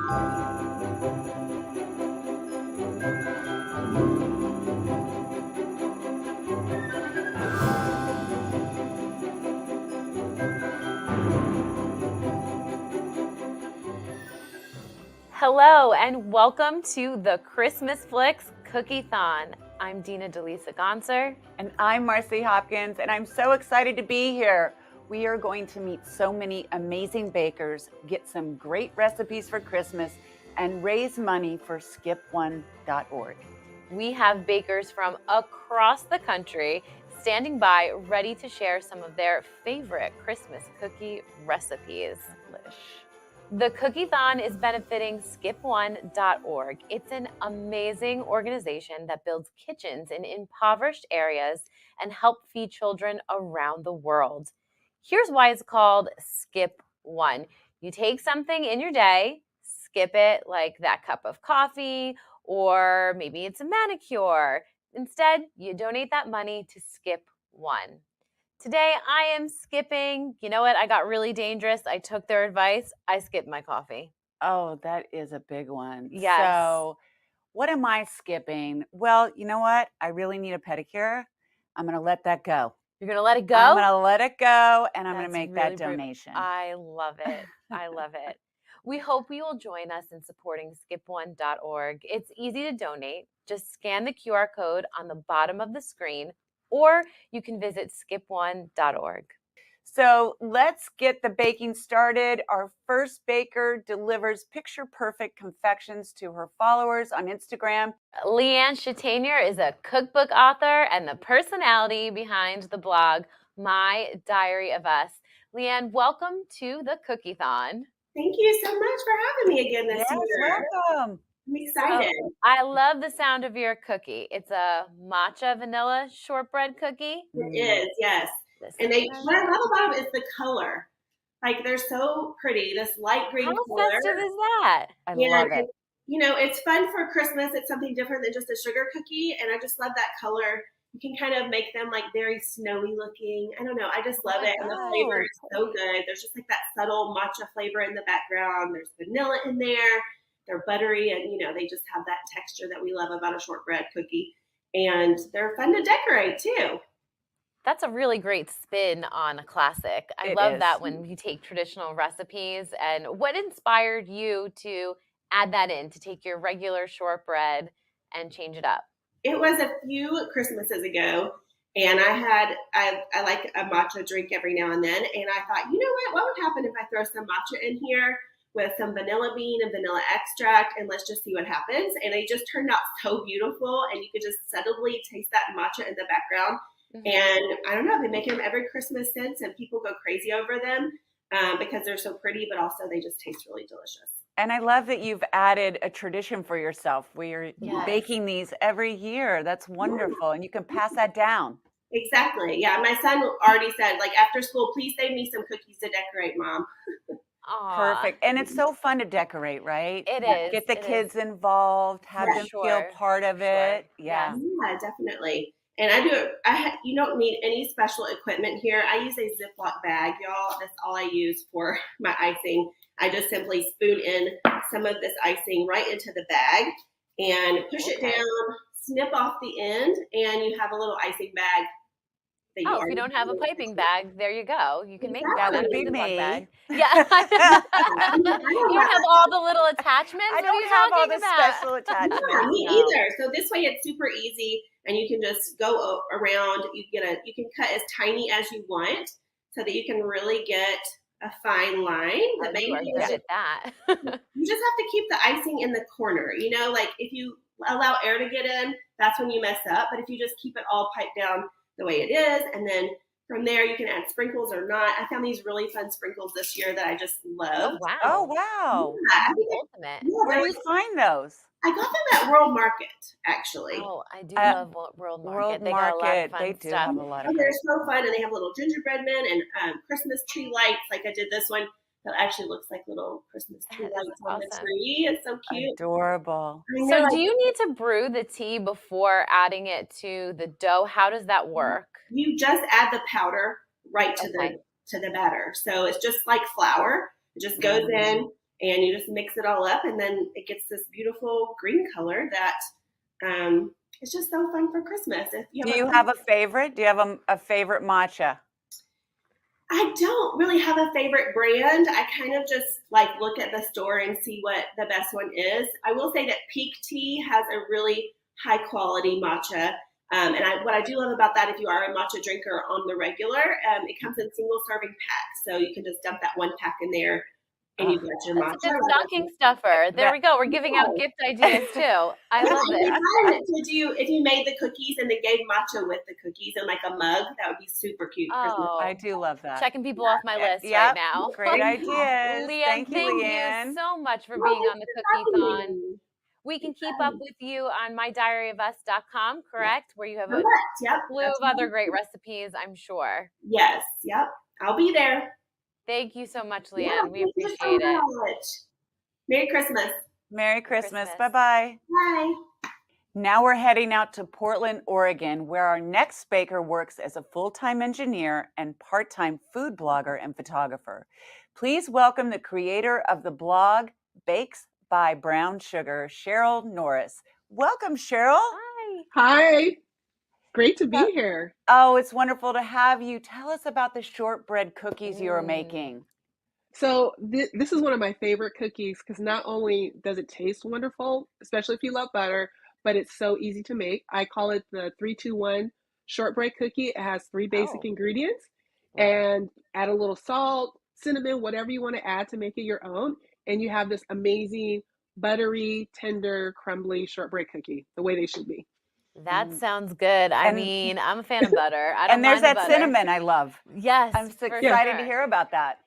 Hello and welcome to the ChristmasFlix Cookie-Thon. I'm Dina Delisa Gonser. And I'm Marcy Hopkins, and I'm so excited to be here. We are going to meet so many amazing bakers, get some great recipes for Christmas, and raise money for skipone.org. We have bakers from across the country standing by, ready to share some of their favorite Christmas cookie recipes. The Cookie-Thon is benefiting skipone.org. It's an amazing organization that builds kitchens in impoverished areas and help feed children around the world. Here's why it's called Skip One. You take something in your day, skip it, like that cup of coffee, or maybe it's a manicure. Instead, you donate that money to Skip One. Today, I am skipping. You know what? I got really dangerous. I took their advice. I skipped my coffee. Oh, that is a big one. Yes. So what am I skipping? Well, you know what? I really need a pedicure. I'm going to let that go. You're going to let it go? I'm going to let it go, and I'm going to That's make really that donation. I love it. I love it. We hope you will join us in supporting skipone.org. It's easy to donate. Just scan the QR code on the bottom of the screen, or you can visit skipone.org. So let's get the baking started. Our first baker delivers picture-perfect confections to her followers on Instagram. Leanne Chatanier is a cookbook author and the personality behind the blog My Diary of Us. Leanne, welcome to the Cookie-Thon. Thank you so much for having me again this year. Welcome. I'm excited. So, I love the sound of your cookie. It's a matcha vanilla shortbread cookie. It is, yes. And what I love about them is the color. Like, they're so pretty. This light green color. How festive is that? I love it. You know, it's fun for Christmas. It's something different than just a sugar cookie. And I just love that color. You can kind of make them like very snowy looking. I don't know. I just love it. And the flavor is so good. There's just like that subtle matcha flavor in the background. There's vanilla in there. They're buttery, and you know, they just have that texture that we love about a shortbread cookie. And they're fun to decorate too. That's a really great spin on a classic. I love that when you take traditional recipes. And what inspired you to add that in, to take your regular shortbread and change it up? It was a few Christmases ago, and I like a matcha drink every now and then, and I thought, you know what would happen if I throw some matcha in here with some vanilla bean and vanilla extract, and let's just see what happens. And it just turned out so beautiful, and you could just subtly taste that matcha in the background. Mm-hmm. And I don't know, I've been making them every Christmas since, and people go crazy over them because they're so pretty, but also they just taste really delicious. And I love that you've added a tradition for yourself where you're baking these every year. That's wonderful. And you can pass that down. Exactly. Yeah. My son already said, like, after school, please save me some cookies to decorate, Mom. Perfect. And it's so fun to decorate, right? It is. Get the kids involved, have them feel part of it. Yeah. Yeah, definitely. And you don't need any special equipment here. I use a Ziploc bag, y'all. That's all I use for my icing. I just simply spoon in some of this icing right into the bag and push it down, snip off the end, and you have a little icing bag. If you don't have a piping bag, there you go. You can make that would be me. Bag. Yeah. You don't have all the little attachments? I don't have all the special attachments. Yeah, me either. So this way it's super easy, and you can just go around. You can cut as tiny as you want so that you can really get a fine line. You are good at that. You just have to keep the icing in the corner. You know, like if you allow air to get in, that's when you mess up. But if you just keep it all piped down the way it is, and then from there you can add sprinkles or not. I found these really fun sprinkles this year that I just love. Oh wow! Yeah, ultimate. Where do you find those? I got them at World Market, actually. Oh, I do love World Market. They got a lot of fun do stuff. Have a lot of they're so fun, and they have little gingerbread men and Christmas tree lights. Like I did this one that actually looks like little Christmas tree lights on the tree. It's so cute. Adorable. So do you need to brew the tea before adding it to the dough? How does that work? You just add the powder right to the batter. So it's just like flour. It just goes in, and you just mix it all up, and then it gets this beautiful green color that it's just so fun for Christmas. If you Do have you have a favorite? Do you have a favorite matcha? I don't really have a favorite brand. I kind of just like look at the store and see what the best one is. I will say that Peak Tea has a really high quality matcha. What I do love about that, if you are a matcha drinker on the regular, it comes in single serving packs. So you can just dump that one pack in there and you Oh, got your That's a matcha. good stocking stuffer. There we go. We're giving out gift ideas too. I love It'd be it. fun if you made the cookies and then gave matcha with the cookies in like a mug. That would be super cute. Oh, I do love that. checking people off my list right Yep, now. great ideas. Leanne, Thank you, thank Leanne. you so much for Well, being thanks on the for Cookie-Thon. talking to me. We can keep up with you on mydiaryofus.com, correct? Where you have a Correct. Yep. slew of other great recipes, I'm sure. Yes. Yep. I'll be there. Thank you so much, Leanne. Yeah, We thank you so appreciate it. much. Merry Christmas. Merry Christmas. Christmas. Bye-bye. Bye. Now we're heading out to Portland, Oregon, where our next baker works as a full-time engineer and part-time food blogger and photographer. Please welcome the creator of the blog Bakes by Brown Sugar, Cheryl Norris. Welcome, Cheryl. Hi. Hi, great to be here. Oh, it's wonderful to have you. Tell us about the shortbread cookies you are making. So this is one of my favorite cookies because not only does it taste wonderful, especially if you love butter, but it's so easy to make. I call it the 3-2-1 shortbread cookie. It has 3 basic ingredients and add a little salt, cinnamon, whatever you want to add to make it your own. And you have this amazing, buttery, tender, crumbly shortbread cookie, the way they should be. That sounds good. I mean, I'm a fan of butter. I don't And there's mind the that butter. cinnamon I love. Yes. I'm so for excited sure. to hear about that.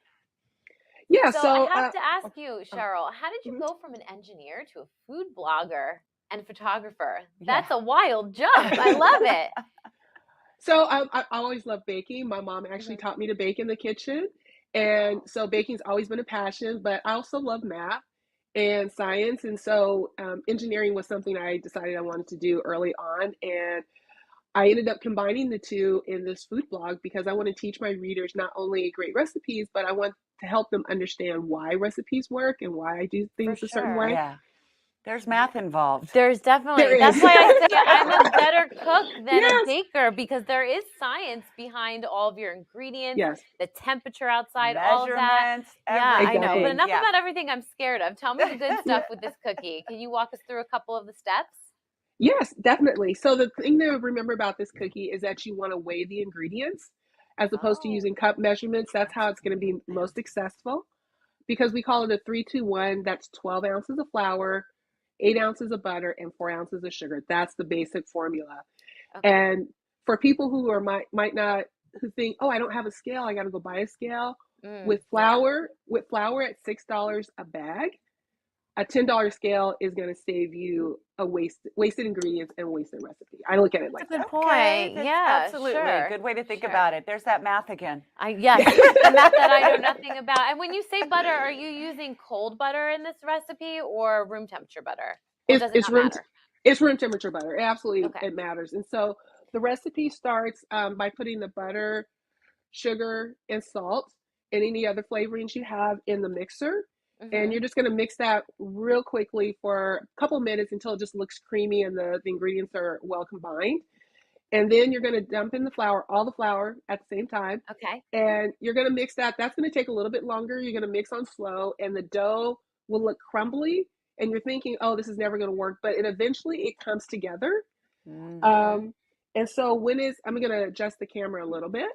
Yeah, So I have to ask you, Cheryl, how did you mhm. go from an engineer to a food blogger and photographer? Yeah. That's a wild jump. I love it. So I always loved baking. My mom actually taught me to bake in the kitchen. And so baking's always been a passion, but I also love math and science. And so engineering was something I decided I wanted to do early on. And I ended up combining the two in this food blog because I want to teach my readers not only great recipes, but I want to help them understand why recipes work and why I do things a certain way. Yeah. There's math involved. There's definitely, There that's is. why I say I'm a better cook than a Yes. baker because there is science behind all of your ingredients, Yes. the temperature outside, all of that. Measurements, Yeah, I know. But Exactly. enough Yeah. about everything I'm scared of. Tell me the good stuff with this cookie. Can you walk us through a couple of the steps? Yes, definitely. So the thing to remember about this cookie is that you want to weigh the ingredients as opposed to using cup measurements. That's how it's going to be most successful because we call it a 3-2-1. That's 12 ounces of flour, 8 ounces of butter, and 4 ounces of sugar. That's the basic formula. Okay. And for people who are might not who think, oh, I don't have a scale, I got to go buy a scale. With flour at $6 a bag, a $10 scale is going to save you a wasted ingredients and wasted recipe. I look at it like Good that. point. That's Yeah, absolutely. sure. Good way to think Sure. about it. There's that math again. Yes, the math that I know nothing about. And when you say butter, are you using cold butter in this recipe or room temperature butter? Or does it not matter? It's room temperature butter. Absolutely, Okay. it matters. And so the recipe starts by putting the butter, sugar, and salt, and any other flavorings you have in the mixer. And you're just going to mix that real quickly for a couple minutes until it just looks creamy and the ingredients are well combined. And then you're going to dump in the flour, all the flour at the same time. Okay. And you're going to mix that. That's going to take a little bit longer. You're going to mix on slow, and the dough will look crumbly. And you're thinking, oh, this is never going to work. But eventually it comes together. And so I'm going to adjust the camera a little bit.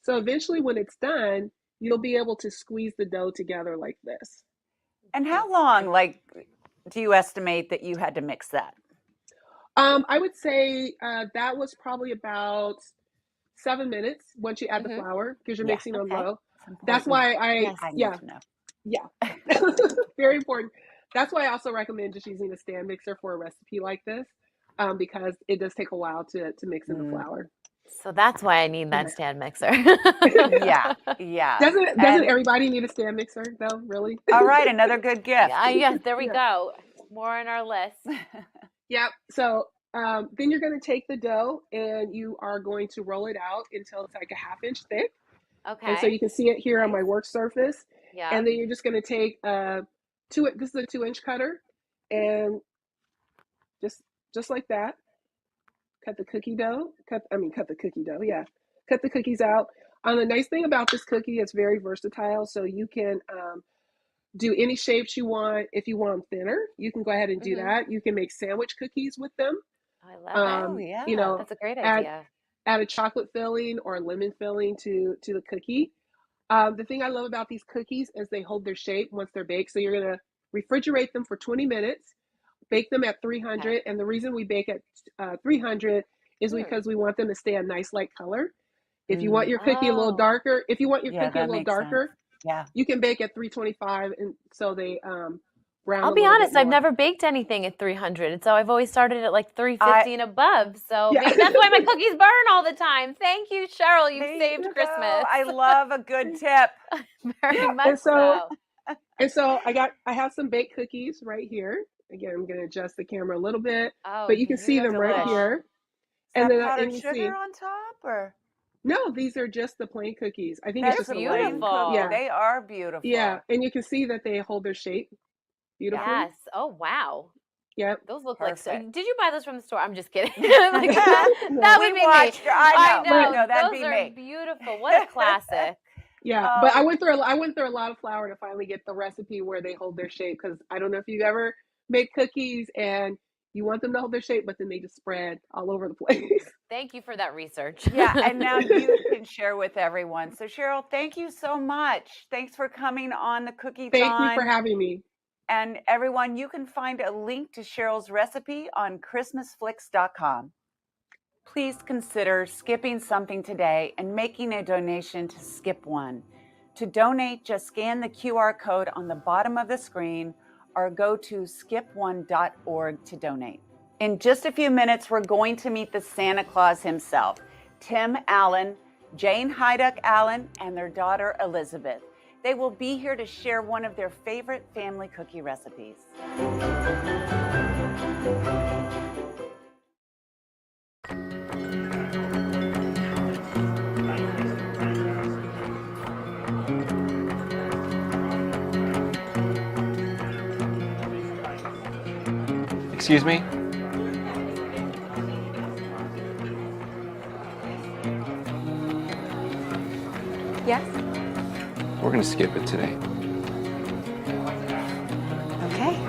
So eventually when it's done, you'll be able to squeeze the dough together like this. And how long, do you estimate that you had to mix that? I would say that was probably about 7 minutes once you add the flour because you're mixing on low. That's why I need to know. Yeah, very important. That's why I also recommend just using a stand mixer for a recipe like this because it does take a while to mix in the flour. So that's why I need that stand mixer. Yeah. Doesn't everybody need a stand mixer though? Really? All right, another good gift. Yes, there we go. More on our list. Yep. So then you're going to take the dough and you are going to roll it out until it's like a 1/2 inch thick. Okay. And so you can see it here on my work surface. Yeah. And then you're just going to take a this is a 2-inch cutter, and just like that, cut the cookie dough. Cut the cookie dough. Yeah, cut the cookies out. The nice thing about this cookie, it's very versatile, so you can do any shapes you want. If you want them thinner, you can go ahead and do that. You can make sandwich cookies with them. I love Oh, it. yeah. You know, That's a great add idea. add a chocolate filling or a lemon filling to the cookie. The thing I love about these cookies is they hold their shape once they're baked. So you're gonna refrigerate them for 20 minutes, bake them at 300. Okay. And the reason we bake at 300 is because we want them to stay a nice light color. If you want your cookie a little Oh, darker, Yeah, that makes sense. Yeah. you can bake at 325, and so they brown I'll a be little honest, bit I've more. never baked anything at 300, so I've always started at like 350 and above. So Yeah. maybe that's why my cookies burn all the time. Thank you, Cheryl. You've There saved you Christmas. go. I love a good tip. Very much And so so. and so I have some baked cookies right here. Again, I'm going to adjust the camera a little bit, Oh, but you can see them right Delish. here. Is And that then powdered and you sugar see, on top, or no, these are just the plain cookies. I think that's it's They're just a the plain beautiful. cookie? Yeah. They are beautiful. Yeah, and you can see that they hold their shape beautifully. Yes. Oh, wow. Yep. Those look like so. Perfect. Did you buy those from the store? I'm just kidding. Like, that We would be watched me. your- I know. know. That'd Those be are me. beautiful. What a classic. Yeah, but I Oh, went through a lot of flour to finally get the recipe where they hold their shape, because I don't know if you've ever made cookies and you want them to hold their shape, but then they just spread all over the place. Thank you for that research. yeah, and now you can share with everyone. So Cheryl, thank you so much. Thanks for coming on the Thank you for Cookie-Thon. having me. And everyone, you can find a link to Cheryl's recipe on ChristmasFlix.com. Please consider skipping something today and making a donation to Skip One. To donate, just scan the QR code on the bottom of the screen or go to skipone.org to donate. In just a few minutes, we're going to meet the Santa Claus himself, Tim Allen, Jane Hyduck Allen, and their daughter Elizabeth. They will be here to share one of their favorite family cookie recipes. Excuse me? Yes? We're gonna skip it today. Okay.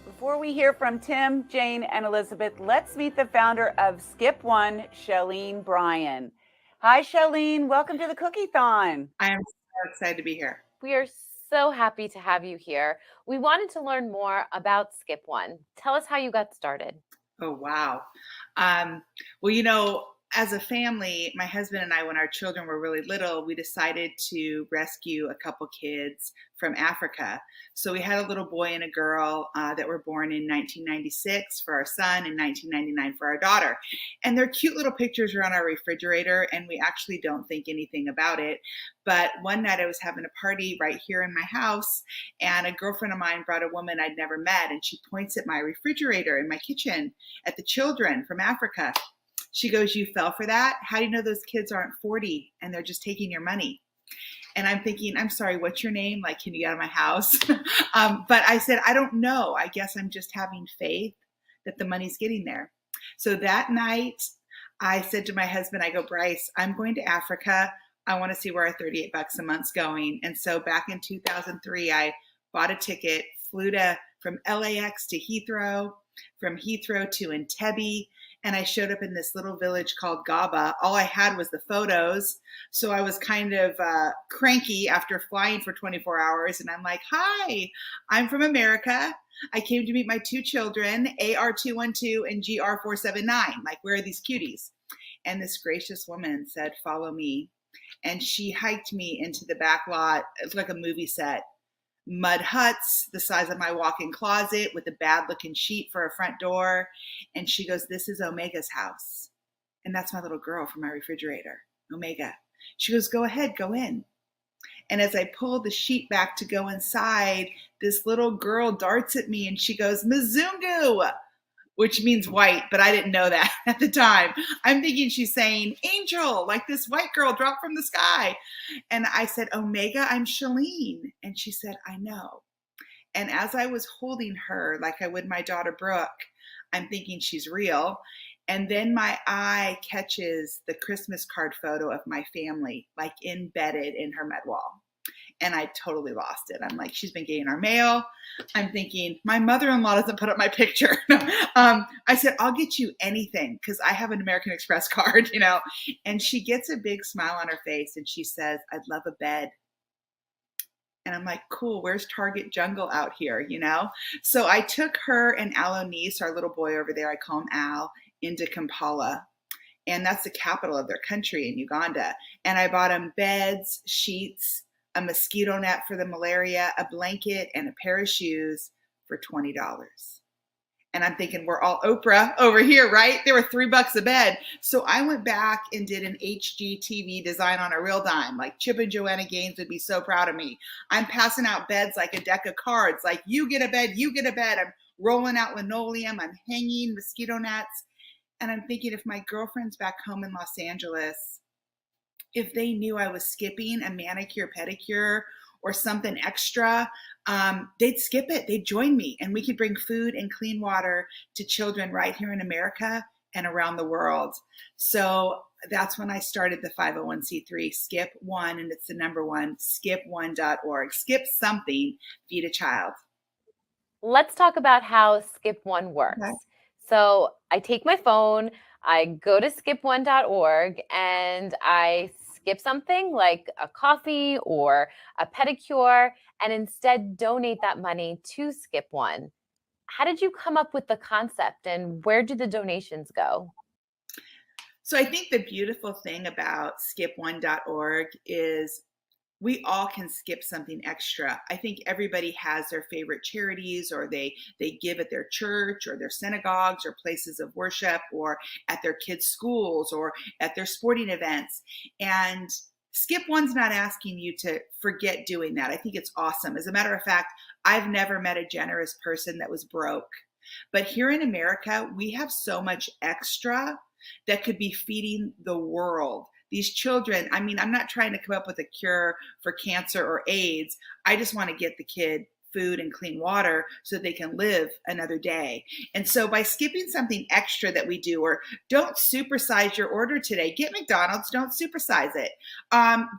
Before we hear from Tim, Jane, and Elizabeth, let's meet the founder of Skip One, Shalene Bryan. Hi, Shalene. Welcome to the Cookie-Thon. I am so excited to be here. We are so happy to have you here. We wanted to learn more about Skip One. Tell us how you got started. Oh, wow. Well, as a family, my husband and I, when our children were really little, we decided to rescue a couple kids from Africa. So we had a little boy and a girl that were born in 1996 for our son and 1999 for our daughter. And their cute little pictures are on our refrigerator, and we actually don't think anything about it. But one night I was having a party right here in my house, and a girlfriend of mine brought a woman I'd never met, and she points at my refrigerator in my kitchen at the children from Africa. She goes, "You fell for that? How do you know those kids aren't 40 and they're just taking your money?" And I'm thinking, I'm sorry, what's your name? Like, can you get out of my house? But I said, I don't know. I guess I'm just having faith that the money's getting there. So that night, I said to my husband, I go, Bryce, I'm going to Africa. I want to see where our 38 bucks a month's going. And so back in 2003, I bought a ticket, flew from LAX to Heathrow, from Heathrow to Entebbe, And I showed up in this little village called Gaba. All I had was the photos. So I was kind of cranky after flying for 24 hours. And I'm like, hi, I'm from America. I came to meet my 2 children, AR212 and GR479. Like, where are these cuties? And this gracious woman said, follow me. And she hiked me into the back lot. It was like a movie set. Mud huts the size of my walk-in closet with a bad-looking sheet for a front door. And she goes, this is Omega's house. And that's my little girl from my refrigerator, Omega. She goes, go ahead, go in. And as I pulled the sheet back to go inside, this little girl darts at me and she goes, Mzungu, which means white, but I didn't know that at the time. I'm thinking she's saying angel, like this white girl dropped from the sky. And I said, Omega, I'm Shalene. And she said, I know. And as I was holding her like I would my daughter Brooke, I'm thinking she's real. And then my eye catches the Christmas card photo of my family, like embedded in her med wall. And I totally lost it. I'm like, she's been getting our mail. I'm thinking, my mother-in-law doesn't put up my picture. I said, I'll get you anything because I have an American Express card, you know. And she gets a big smile on her face and she says, I'd love a bed. And I'm like, cool, where's Target Jungle out here, you know? So I took her and Alonice, our little boy over there, I call him Al, into Kampala. And that's the capital of their country in Uganda. And I bought them beds, sheets, a mosquito net for the malaria, a blanket, and a pair of shoes for $20. And I'm thinking, we're all Oprah over here, right? They were $3 a bed. So I went back and did an HGTV design on a real dime. Like Chip and Joanna Gaines would be so proud of me. I'm passing out beds like a deck of cards. Like, you get a bed, you get a bed. I'm rolling out linoleum. I'm hanging mosquito nets. And I'm thinking, if my girlfriend's back home in Los Angeles, if they knew I was skipping a manicure, pedicure, or something extra, they'd skip it. They'd join me and we could bring food and clean water to children right here in America and around the world. So that's when I started the 501c3 Skip One, and it's the number one, skip1.org. Skip something, feed a child. Let's talk about how Skip One works. Okay. So I take my phone, I go to skip1.org, and I skip something like a coffee or a pedicure, and instead donate that money to Skip One. How did you come up with the concept, and where do the donations go? So I think the beautiful thing about skip1.org is we all can skip something extra. I think everybody has their favorite charities, or they give at their church or their synagogues or places of worship or at their kids' schools or at their sporting events. And Skip One's not asking you to forget doing that. I think it's awesome. As a matter of fact, I've never met a generous person that was broke. But here in America, we have so much extra that could be feeding the world. These children, I mean, I'm not trying to come up with a cure for cancer or AIDS. I just want to get the kid food and clean water so that they can live another day. And so by skipping something extra that we do, or don't supersize your order today, get McDonald's, don't supersize it.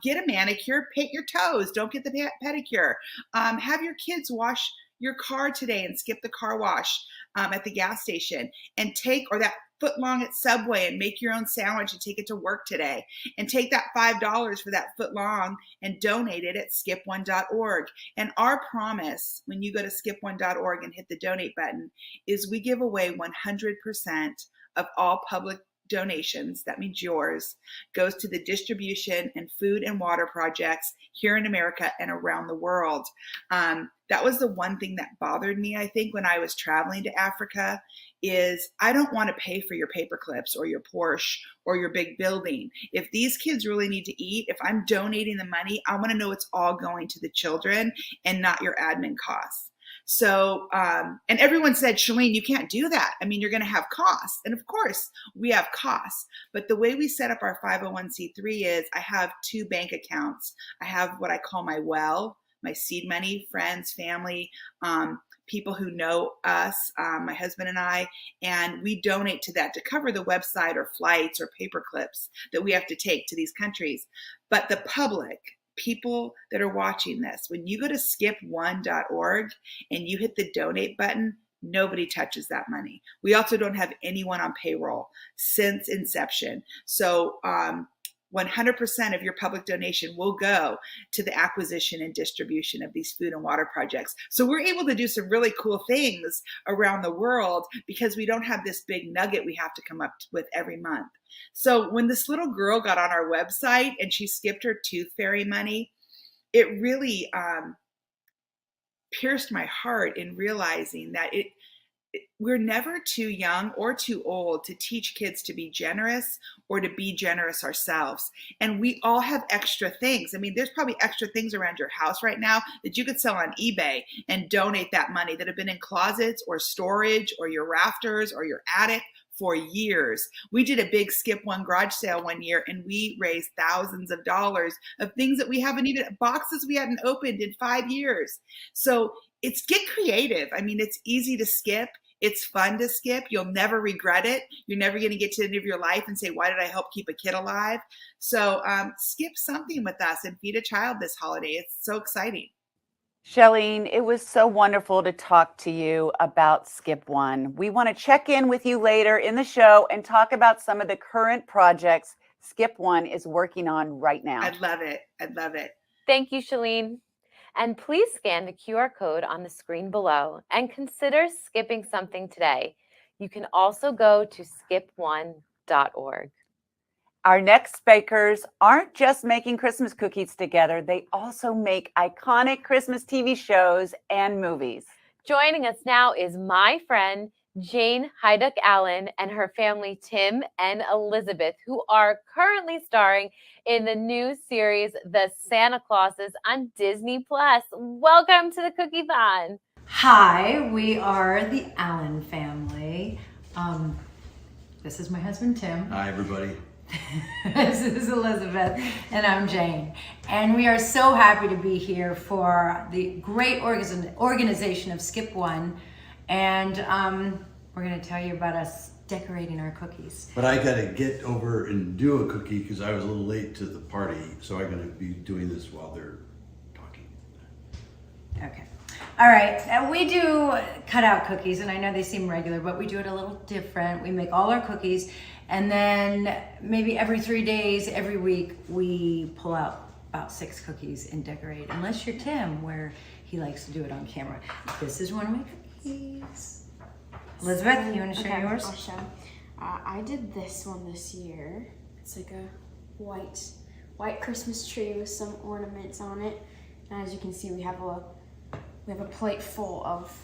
Get a manicure, paint your toes, don't get the pedicure. Have your kids wash your car today and skip the car wash at the gas station, and take, or that foot long at Subway, and make your own sandwich and take it to work today, and take that $5 for that foot long and donate it at skip1.org. And our promise when you go to skip1.org and hit the donate button is we give away 100% of all public donations, that means yours, goes to the distribution and food and water projects here in America and around the world. That was the one thing that bothered me, I think, when I was traveling to Africa, is I don't want to pay for your paper clips or your Porsche or your big building. If these kids really need to eat, if I'm donating the money, I want to know it's all going to the children and not your admin costs. So, and everyone said, Shalene, you can't do that. I mean, you're going to have costs. And of course, we have costs. But the way we set up our 501c3 is I have 2 bank accounts. I have what I call my well, my seed money, friends, family, people who know us, my husband and I, and we donate to that to cover the website or flights or paper clips that we have to take to these countries. But the public, people that are watching this, when you go to skip1.org and you hit the donate button, Nobody touches that money. We also don't have anyone on payroll since inception. So 100% of your public donation will go to the acquisition and distribution of these food and water projects. So we're able to do some really cool things around the world because we don't have this big nugget we have to come up with every month. So when this little girl got on our website and she skipped her tooth fairy money, it really pierced my heart in realizing that we're never too young or too old to teach kids to be generous or to be generous ourselves. And we all have extra things. I mean, there's probably extra things around your house right now that you could sell on eBay and donate that money that have been in closets or storage or your rafters or your attic for years. We did a big Skip One garage sale one year and we raised thousands of dollars of things that we haven't even, boxes we hadn't opened in 5 years. So get creative. I mean, it's easy to skip. It's fun to skip. You'll never regret it. You're never going to get to the end of your life and say, why did I help keep a kid alive? So skip something with us and feed a child this holiday. It's so exciting. Shelleen, it was so wonderful to talk to you about Skip One. We want to check in with you later in the show and talk about some of the current projects Skip One is working on right now. I'd love it. I'd love it. Thank you, Shelleen. And please scan the QR code on the screen below and consider skipping something today. You can also go to skipone.org. Our next bakers aren't just making Christmas cookies together, they also make iconic Christmas TV shows and movies. Joining us now is my friend Jane Hyduck Allen and her family Tim and Elizabeth, who are currently starring in the new series The Santa Clauses on Disney+. Welcome to the Cookie-Thon. Hi, we are the Allen family. This is my husband Tim. Hi, everybody. This is Elizabeth, and I'm Jane. And we are so happy to be here for the great organization of Skip One. And we're going to tell you about us decorating our cookies. But I got to get over and do a cookie because I was a little late to the party. So I'm going to be doing this while they're talking. Okay. All right. And we do cut out cookies, and I know they seem regular, but we do it a little different. We make all our cookies, and then maybe every 3 days, every week, we pull out about 6 cookies and decorate. Unless you're Tim, where he likes to do it on camera. This is one of my cookies. Elizabeth, you want to show yours? I'll show. I did this one this year. It's like a white Christmas tree with some ornaments on it. And as you can see, we have a plate full of.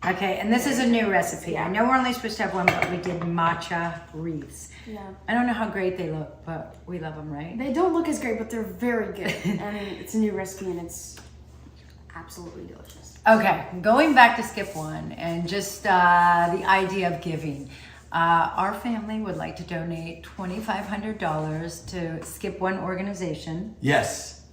Okay, and this is a new recipe. Yeah. I know we're only supposed to have one, but we did matcha wreaths. Yeah. I don't know how great they look, but we love them, right? They don't look as great, but they're very good. And it's a new recipe, and it's absolutely delicious. Okay, going back to Skip One and just the idea of giving. Our family would like to donate $2,500 to Skip One organization. Yes.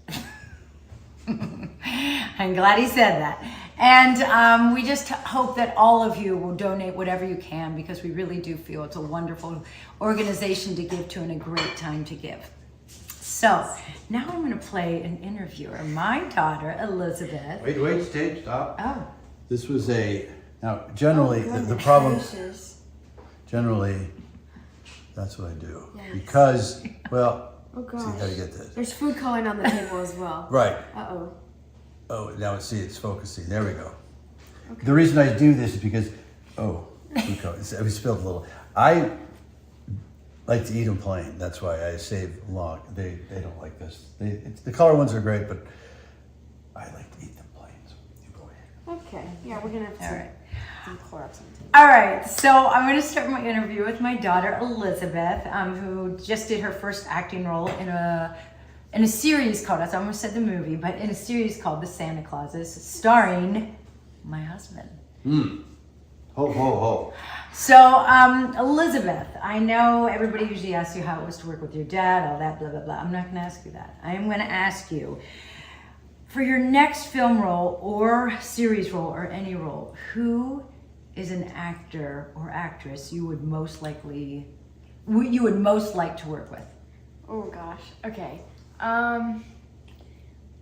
I'm glad he said that. And we just hope that all of you will donate whatever you can because we really do feel it's a wonderful organization to give to and a great time to give. So now I'm going to play an interviewer, my daughter, Elizabeth. Wait, stage, stop. Oh. This was now generally the problem, generally that's what I do. Yes. Because, well, oh gosh. see, you gotta get this. There's food coloring on the table as well. Right. Uh-oh. Oh, now see, it's focusing. There we go. Okay. The reason I do this is because, we spilled a little. I like to eat them plain. That's why I save long. They don't like this. The color ones are great, but I like to eat them plain. So you go ahead. Okay. Yeah, we're gonna have All right. some Clorox on the table. All right, so I'm going to start my interview with my daughter Elizabeth, who just did her first acting role in a series called, I almost said the movie, but in a series called The Santa Clauses, starring my husband. Ho, ho, ho. So, Elizabeth, I know everybody usually asks you how it was to work with your dad, all that, blah, blah, blah. I'm not going to ask you that. I am going to ask you, for your next film role or series role or any role, who is an actor or actress you would most like to work with? Oh gosh. Okay.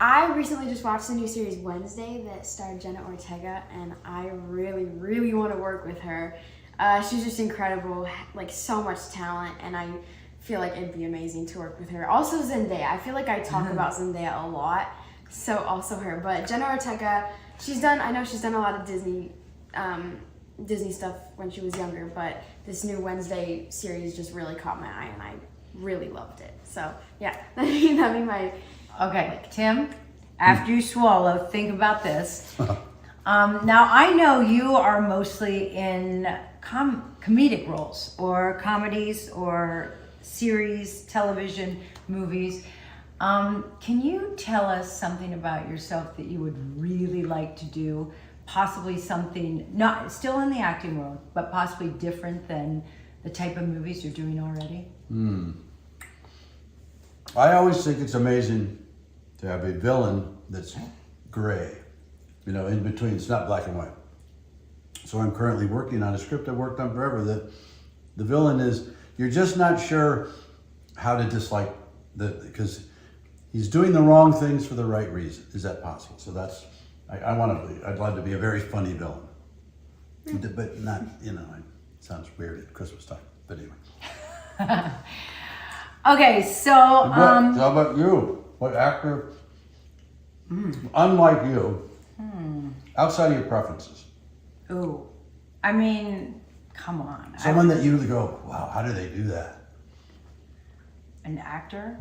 I recently just watched the new series Wednesday that starred Jenna Ortega, and I really, really want to work with her. She's just incredible, like so much talent, and I feel like it'd be amazing to work with her. Also Zendaya. I feel like I talk about Zendaya a lot, so also her. But Jenna Ortega, I know she's done a lot of Disney stuff when she was younger, but this new Wednesday series just really caught my eye, and I really loved it. So yeah, that'd be my. Okay, Tim, after you swallow, think about this. Now, I know you are mostly in comedic roles, or comedies, or series, television, movies. Can you tell us something about yourself that you would really like to do? Possibly something, not still in the acting world, but possibly different than the type of movies you're doing already? I always think it's amazing to have a villain that's gray, in between. It's not black and white. So I'm currently working on a script I've worked on forever that the villain is, you're just not sure how to dislike because he's doing the wrong things for the right reason. Is that possible? So that's, I'd love to be a very funny villain. But not, it sounds weird at Christmas time, but anyway. Okay, so how about you? What actor, unlike you, outside of your preferences? Ooh, I mean, come on. Someone that you go, wow, how do they do that? An actor?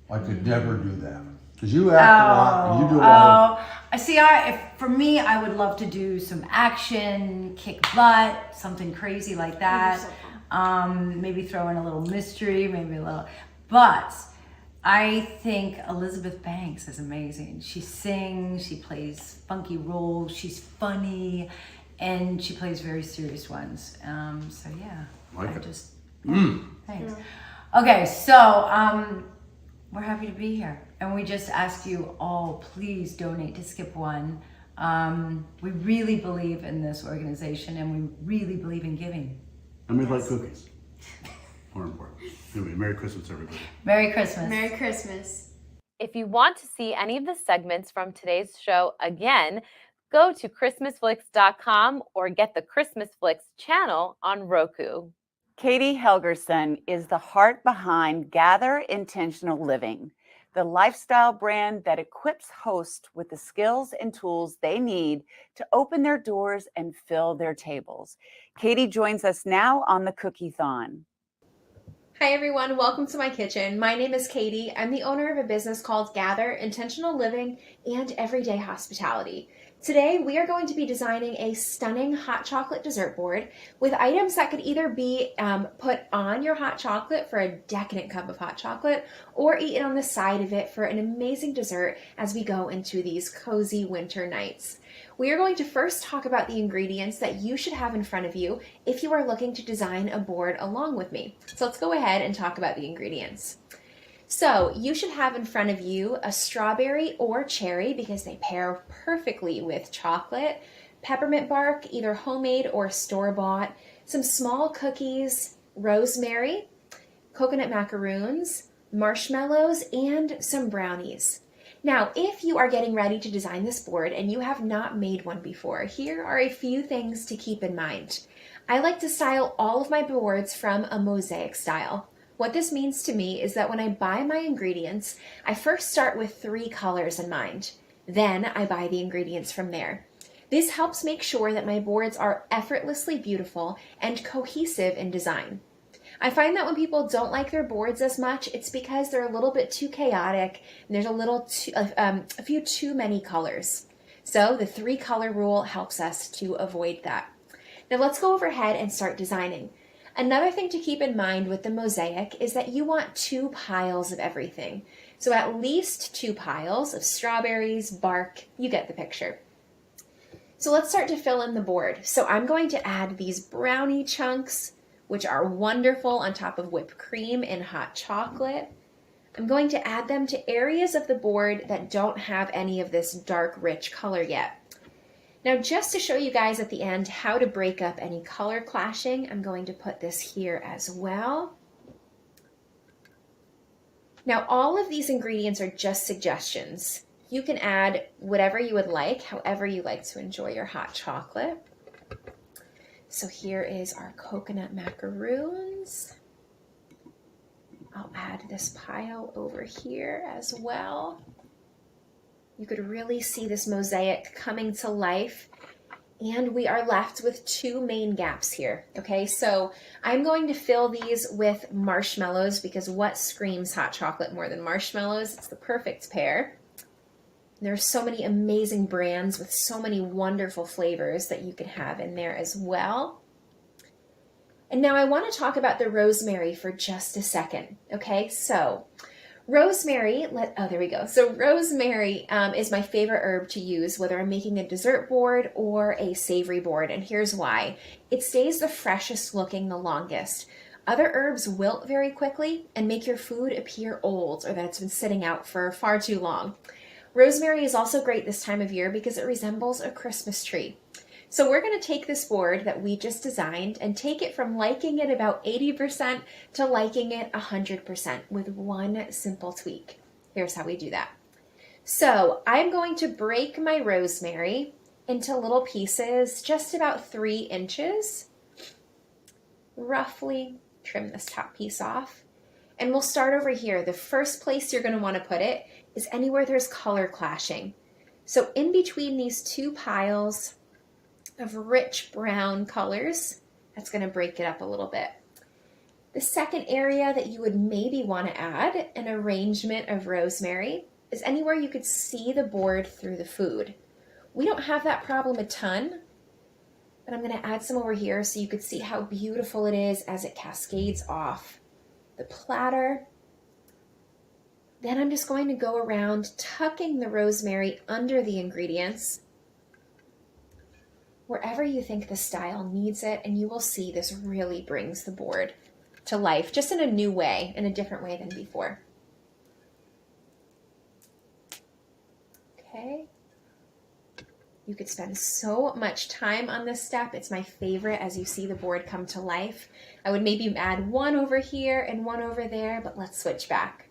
I could never do that. Because you act a lot and you do a lot. For me, I would love to do some action, kick butt, something crazy like that. Maybe throw in a little mystery, maybe a little, but I think Elizabeth Banks is amazing. She sings, she plays funky roles, she's funny, and she plays very serious ones. So yeah, thanks. Okay, so we're happy to be here, and we just ask you all, please donate to Skip One. We really believe in this organization, and we really believe in giving. And we like cookies. More important. Anyway, Merry Christmas, everybody. Merry Christmas. Merry Christmas. If you want to see any of the segments from today's show again, go to ChristmasFlix.com or get the ChristmasFlix channel on Roku. Katie Helgerson is the heart behind Gather Intentional Living, the lifestyle brand that equips hosts with the skills and tools they need to open their doors and fill their tables. Katie joins us now on the Cookie-Thon. Hi everyone, welcome to my kitchen. My name is Katie. I'm the owner of a business called Gather Intentional Living and Everyday Hospitality. Today we are going to be designing a stunning hot chocolate dessert board with items that could either be put on your hot chocolate for a decadent cup of hot chocolate or eaten on the side of it for an amazing dessert as we go into these cozy winter nights. We are going to first talk about the ingredients that you should have in front of you if you are looking to design a board along with me. So let's go ahead and talk about the ingredients. So you should have in front of you a strawberry or cherry because they pair perfectly with chocolate, peppermint bark, either homemade or store-bought, some small cookies, rosemary, coconut macaroons, marshmallows, and some brownies. Now, if you are getting ready to design this board and you have not made one before, here are a few things to keep in mind. I like to style all of my boards from a mosaic style. What this means to me is that when I buy my ingredients, I first start with 3 colors in mind. Then I buy the ingredients from there. This helps make sure that my boards are effortlessly beautiful and cohesive in design. I find that when people don't like their boards as much, it's because they're a little bit too chaotic and there's a few too many colors. So the 3 color rule helps us to avoid that. Now let's go overhead and start designing. Another thing to keep in mind with the mosaic is that you want 2 piles of everything. So at least 2 piles of strawberries, bark, you get the picture. So let's start to fill in the board. So I'm going to add these brownie chunks, which are wonderful on top of whipped cream and hot chocolate. I'm going to add them to areas of the board that don't have any of this dark, rich color yet. Now, just to show you guys at the end how to break up any color clashing, I'm going to put this here as well. Now, all of these ingredients are just suggestions. You can add whatever you would like, however you like to enjoy your hot chocolate. So here is our coconut macaroons. I'll add this pile over here as well. You could really see this mosaic coming to life. And we are left with 2 main gaps here, okay? So I'm going to fill these with marshmallows because what screams hot chocolate more than marshmallows? It's the perfect pair. There's so many amazing brands with so many wonderful flavors that you can have in there as well. And now I want to talk about the rosemary for just a second, okay? So rosemary, there we go. So rosemary is my favorite herb to use, whether I'm making a dessert board or a savory board, and here's why. It stays the freshest looking the longest. Other herbs wilt very quickly and make your food appear old or that it's been sitting out for far too long. Rosemary is also great this time of year because it resembles a Christmas tree. So we're going to take this board that we just designed and take it from liking it about 80% to liking it 100% with one simple tweak. Here's how we do that. So I'm going to break my rosemary into little pieces, just about 3 inches. Roughly trim this top piece off. And we'll start over here. The first place you're going to want to put it is anywhere there's color clashing. So in between these 2 piles of rich brown colors, that's going to break it up a little bit. The second area that you would maybe want to add an arrangement of rosemary is anywhere you could see the board through the food. We don't have that problem a ton, but I'm going to add some over here so you could see how beautiful it is as it cascades off the platter. Then I'm just going to go around tucking the rosemary under the ingredients wherever you think the style needs it, and you will see this really brings the board to life, just in a new way, in a different way than before. Okay. You could spend so much time on this step. It's my favorite as you see the board come to life. I would maybe add 1 over here and 1 over there, but let's switch back.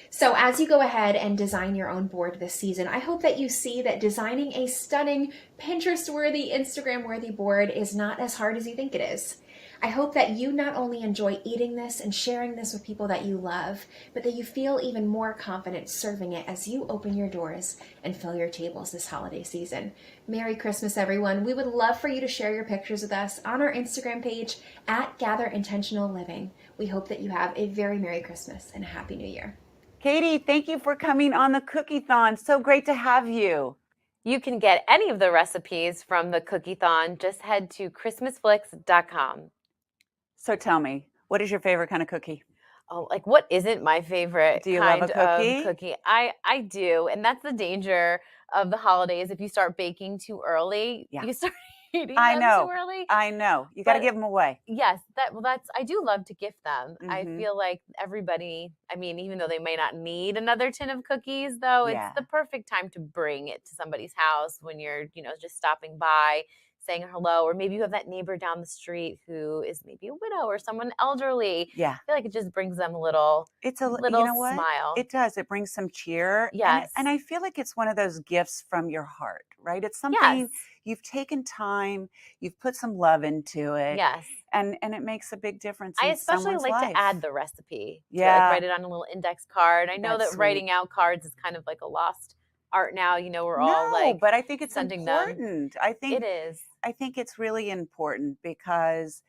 So as you go ahead and design your own board this season, I hope that you see that designing a stunning, Pinterest-worthy, Instagram-worthy board is not as hard as you think it is. I hope that you not only enjoy eating this and sharing this with people that you love, but that you feel even more confident serving it as you open your doors and fill your tables this holiday season. Merry Christmas, everyone. We would love for you to share your pictures with us on our Instagram page at Gather Intentional Living. We hope that you have a very Merry Christmas and a Happy New Year. Katie, thank you for coming on the Cookie-Thon. So great to have you. You can get any of the recipes from the Cookie-Thon. Just head to ChristmasFlix.com. So tell me, what is your favorite kind of cookie? Oh, like what isn't my favorite Do you kind love a cookie? of cookie? I do, and that's the danger of the holidays. If you start baking too early, Yeah. you start eating I them know. too early. I know. You got to But- give them away. Yes, I do love to gift them. I Mhm. feel like everybody, I mean, even though they may not need another tin of cookies, though, Yeah. it's the perfect time to bring it to somebody's house when you're, just stopping by, saying hello, or maybe you have that neighbor down the street who is maybe a widow or someone elderly. Yeah. I feel like it just brings them a little It's a little you know what? smile. It does. It brings some cheer. Yes. And I feel like it's one of those gifts from your heart, right? It's something Yes. you've taken time, you've put some love into it. Yes. And it makes a big difference I in especially someone's like life. to add the recipe. Yeah. To, write it on a little index card. I know That's that writing out cards is kind of like a lost art now. We're all like, but I think it's sending them. important. I think It is. I think it's really important because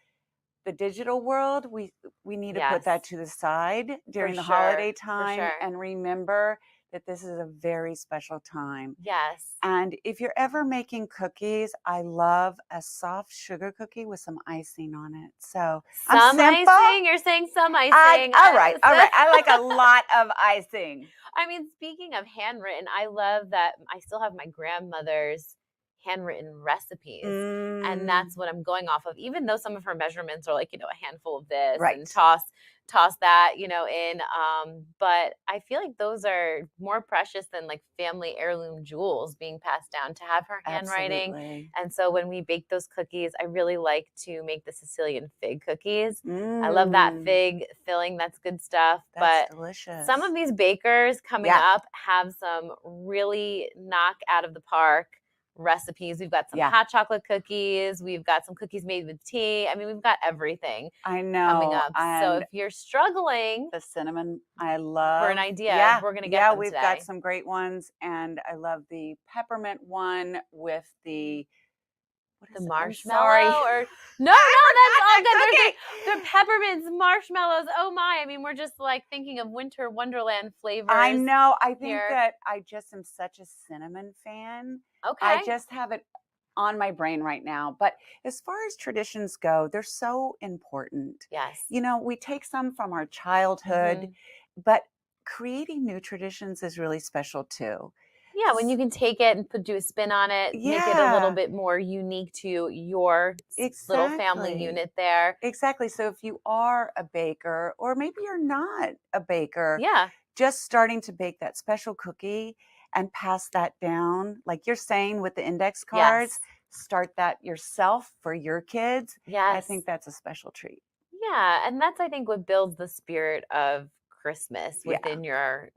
the digital world, we need to put that Yes. to the side during the sure, holiday for time sure. and remember that this is a very special time. Yes. And if you're ever making cookies, I love a soft sugar cookie with some icing on it. So I'm Some simple. icing? You're saying some icing. All right. I like a lot of icing. I mean, speaking of handwritten, I love that I still have my grandmother's handwritten recipes. And that's what I'm going off of, even though some of her measurements are like, a handful of this Right. and toss toss that, in. But I feel like those are more precious than like family heirloom jewels being passed down, to have her handwriting. Absolutely. And so when we bake those cookies, I really like to make the Sicilian fig cookies. I love that fig filling. That's good stuff. That's But delicious. some of these bakers coming up have some really knock out of the park recipes. We've got some hot chocolate cookies. We've got some cookies made with tea. I mean, we've got everything coming up. So if you're struggling, the cinnamon, I love. For an idea, we're going to get them we've today. got some great ones. And I love the peppermint one with the marshmallow or no, that's all good. The peppermints, marshmallows. Oh my! I mean, we're just like thinking of winter wonderland flavors. I know. I think that I just am such a cinnamon fan. Okay. I just have it on my brain right now. But as far as traditions go, they're so important. Yes. We take some from our childhood, but creating new traditions is really special too. Yeah, when you can take it and do a spin on it, make it a little bit more unique to your little family unit there. Exactly. So if you are a baker, or maybe you're not a baker, just starting to bake that special cookie and pass that down, like you're saying with the index cards, start that yourself for your kids. Yes. I think that's a special treat. Yeah, and that's, I think, what builds the spirit of Christmas within your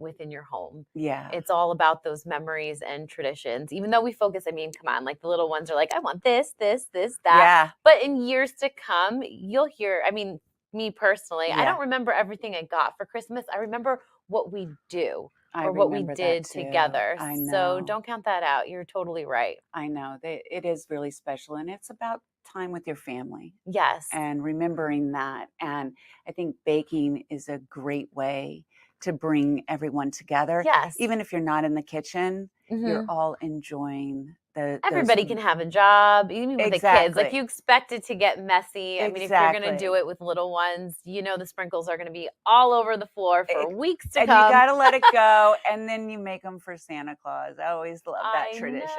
home. Yeah. It's all about those memories and traditions. Even though we focus, I mean, come on, like the little ones are like, I want this, that. Yeah. But in years to come, you'll hear, I mean, me personally, I don't remember everything I got for Christmas. I remember what we do or what we did together. I know. So don't count that out. You're totally right. I know. It is really special, and it's about time with your family. Yes. And remembering that. And I think baking is a great way to bring everyone together. Yes. Even if you're not in the kitchen, you're all enjoying everybody can have a job, even with the kids. Like, you expect it to get messy. I mean, if you're going to do it with little ones, the sprinkles are going to be all over the floor for weeks to come. And you got to let it go, and then you make them for Santa Claus. I always love that tradition.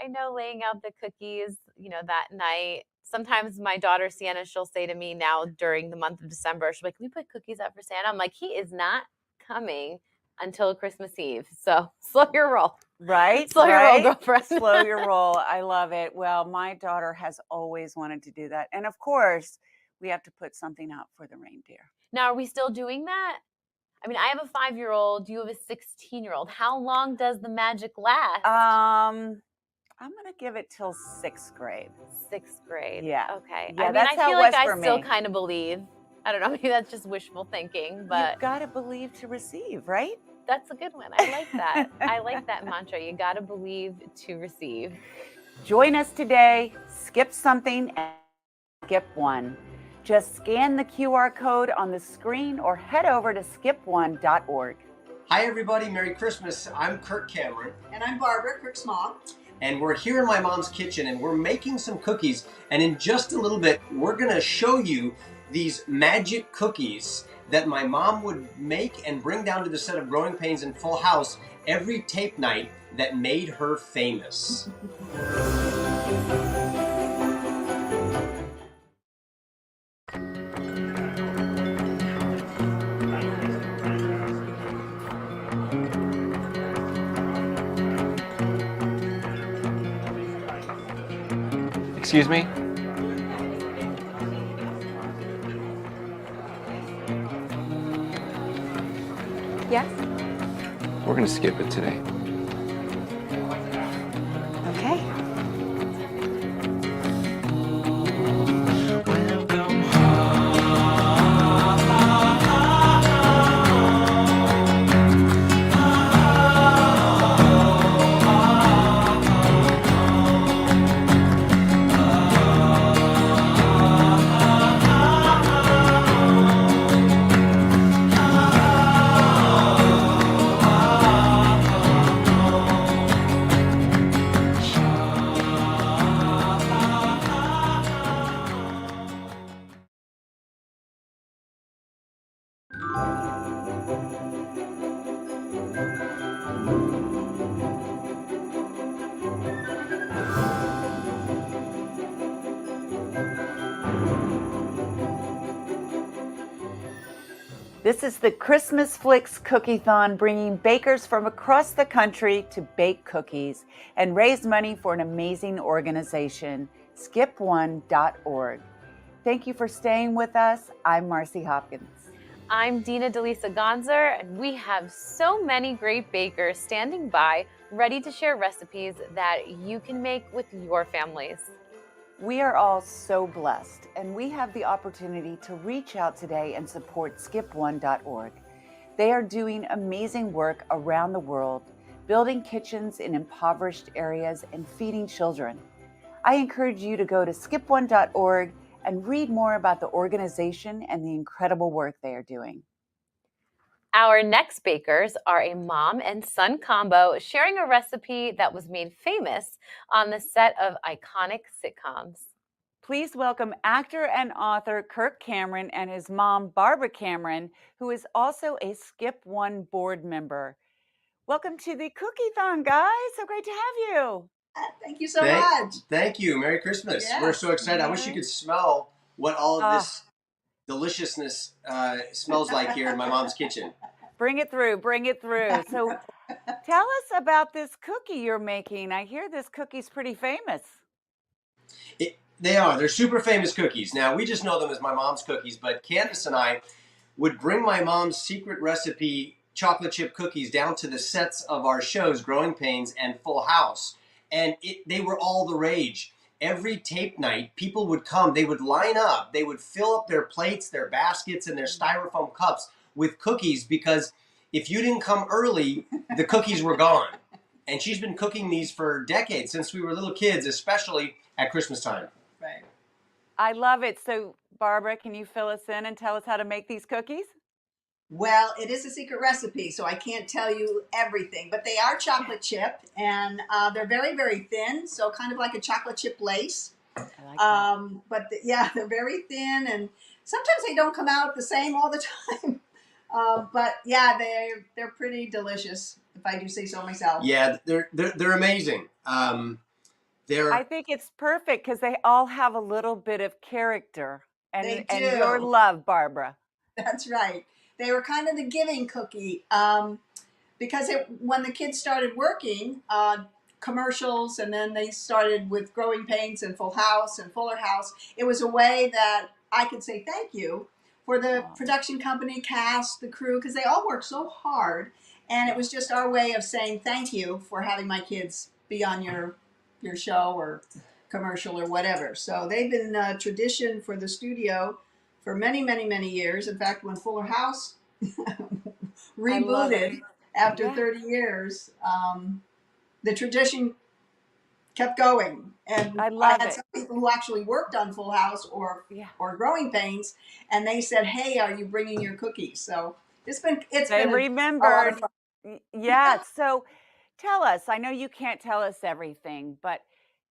I know, laying out the cookies, that night. Sometimes my daughter Sienna, she'll say to me now during the month of December, she'll be like, can we put cookies out for Santa? I'm like, he is not coming until Christmas Eve. So slow your roll. Right? Slow your roll, girlfriend. Slow your roll. I love it. Well, my daughter has always wanted to do that. And of course, we have to put something out for the reindeer. Now, are we still doing that? I mean, I have a 5-year-old. You have a 16-year-old. How long does the magic last? I'm going to give it till 6th grade. 6th grade. Yeah. Okay. Yeah, I mean, that's I how feel it like was for I still me. kind of believe. I don't know. Maybe that's just wishful thinking, but you've got to believe to receive, right? That's a good one. I like that. I like that mantra. You got to believe to receive. Join us today. Skip something and skip one. Just scan the QR code on the screen or head over to skipone.org. Hi, everybody. Merry Christmas. I'm Kurt Cameron. And I'm Barbara, Kirk's mom. And we're here in my mom's kitchen, and we're making some cookies. And in just a little bit, we're going to show you these magic cookies that my mom would make and bring down to the set of Growing Pains in Full House every tape night that made her famous. Excuse me? Yes? We're gonna skip it today. Okay. This is the ChristmasFlix Cookie-Thon, bringing bakers from across the country to bake cookies and raise money for an amazing organization, skip1.org. Thank you for staying with us. I'm Marcy Hopkins. I'm Dina Delisa Gonzer, and we have so many great bakers standing by, ready to share recipes that you can make with your families. We are all so blessed, and we have the opportunity to reach out today and support skip1.org. They are doing amazing work around the world, building kitchens in impoverished areas and feeding children. I encourage you to go to skip1.org and read more about the organization and the incredible work they are doing. Our next bakers are a mom and son combo sharing a recipe that was made famous on the set of iconic sitcoms. Please welcome actor and author Kirk Cameron and his mom, Barbara Cameron, who is also a Skip One board member. Welcome to the Cookie-Thon, guys. So great to have you. Thank you so much. Thank you. Merry Christmas. Yes. We're so excited. I wish you could smell what all of this deliciousness smells like here in my mom's kitchen. Bring it through. Bring it through. So tell us about this cookie you're making. I hear this cookie's pretty famous. They are. They're super famous cookies. Now, we just know them as my mom's cookies, but Candace and I would bring my mom's secret recipe chocolate chip cookies down to the sets of our shows, Growing Pains and Full House. And they were all the rage. Every tape night, people would come. They would line up. They would fill up their plates, their baskets, and their styrofoam cups with cookies, because if you didn't come early, the cookies were gone. And she's been cooking these for decades, since we were little kids, especially at Christmas time. Right. I love it. So, Barbara, can you fill us in and tell us how to make these cookies? Well, it is a secret recipe, so I can't tell you everything, but they are chocolate chip, and they're very, very thin, so kind of like a chocolate chip lace. I like that. But yeah, they're very thin, and sometimes they don't come out the same all the time. But yeah, they're pretty delicious, if I do say so myself. Yeah, they're amazing. I think it's perfect because they all have a little bit of character and your love, Barbara. That's right. They were kind of the giving cookie because when the kids started working, commercials, and then they started with Growing Pains and Full House and Fuller House, it was a way that I could say thank you for the production company, cast, the crew, because they all worked so hard. And it was just our way of saying thank you for having my kids be on your show or commercial or whatever. So they've been a tradition for the studio for many, many, many years. In fact, when Fuller House rebooted after 30 years, the tradition kept going. And I had some people who actually worked on Full House or Growing Pains, and they said, "Hey, are you bringing your cookies?" So it's been remembered. Yeah. So tell us. I know you can't tell us everything, but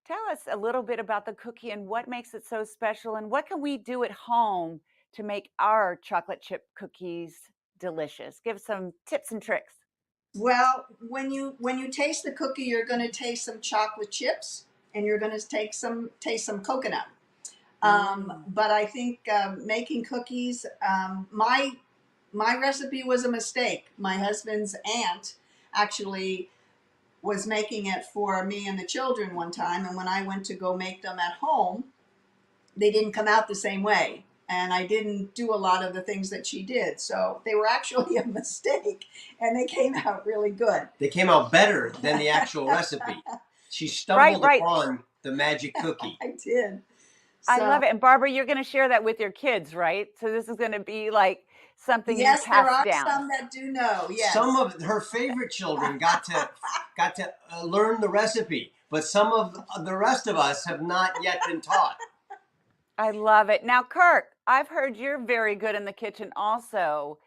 tell us a little bit about the cookie and what makes it so special, and what can we do at home to make our chocolate chip cookies delicious? Give some tips and tricks. Well, when you taste the cookie, you're going to taste some chocolate chips, and you're going to taste some coconut. But I think making cookies, my recipe was a mistake. My husband's aunt actually was making it for me and the children one time, and when I went to go make them at home, they didn't come out the same way, and I didn't do a lot of the things that she did, so they were actually a mistake, and they came out really good. They came out better than the actual recipe. She stumbled upon the magic cookie. I did. I love it. And Barbara, you're going to share that with your kids, right? So this is going to be like something you pass down. Yes, there are some that do know. Yes. Some of her favorite children got to learn the recipe, but some of the rest of us have not yet been taught. I love it. Now, Kirk, I've heard you're very good in the kitchen also.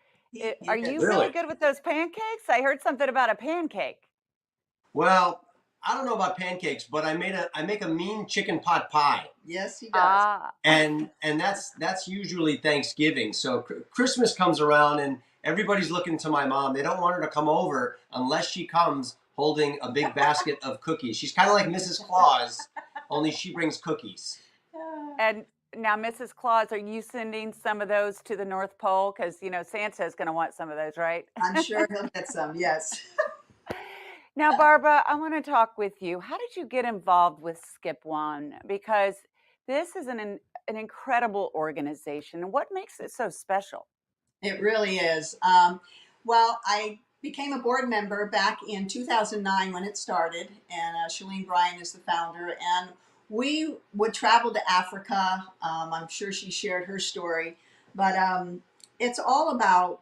Are you really good with those pancakes? I heard something about a pancake. Well, I don't know about pancakes, but I make a mean chicken pot pie. Yes, he does. And that's usually Thanksgiving. So Christmas comes around and everybody's looking to my mom. They don't want her to come over unless she comes holding a big basket of cookies. She's kind of like Mrs. Claus, only she brings cookies. And Now, Mrs. Claus, are you sending some of those to the North Pole? Because, Santa's going to want some of those, right? I'm sure he'll get some. Yes. Now, Barbara, I want to talk with you. How did you get involved with Skip One? Because this is an incredible organization. And what makes it so special? It really is. Well, I became a board member back in 2009 when it started, and Shalene Bryan is the founder. And we would travel to Africa. I'm sure she shared her story, but it's all about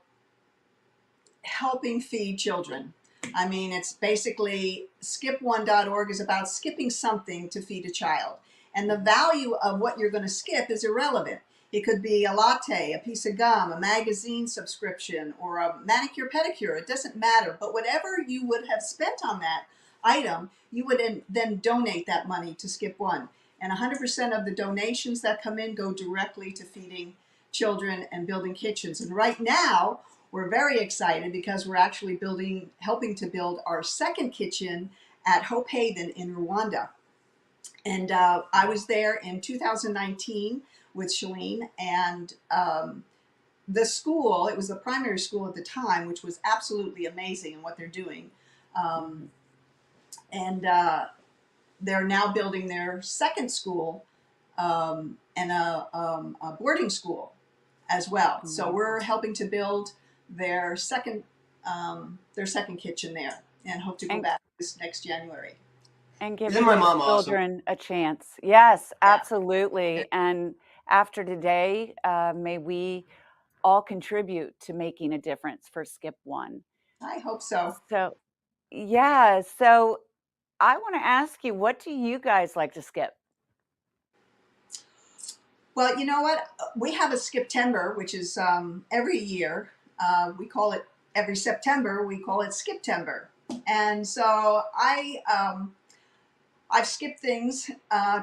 helping feed children. I mean, it's basically skip1.org is about skipping something to feed a child. And the value of what you're going to skip is irrelevant. It could be a latte, a piece of gum, a magazine subscription, or a manicure pedicure. It doesn't matter. But whatever you would have spent on that item, you would then donate that money to Skip One. And 100% of the donations that come in go directly to feeding children and building kitchens. And right now, we're very excited because we're actually helping to build our second kitchen at Hope Haven in Rwanda. And I was there in 2019 with Shalene, and the school, it was the primary school at the time, which was absolutely amazing in what they're doing. And they're now building their second school and a boarding school as well. So we're helping to build their second kitchen there, and hope to go back this next January. And give Isn't my mom children a chance. Yes, absolutely. And after today, may we all contribute to making a difference for Skip One. I hope so. So, yeah. So I want to ask you, what do you guys like to skip? Well, you know what? We have a Skip-tember, which is every year. We call it every September. We call it Skip-tember. And so I've skipped things,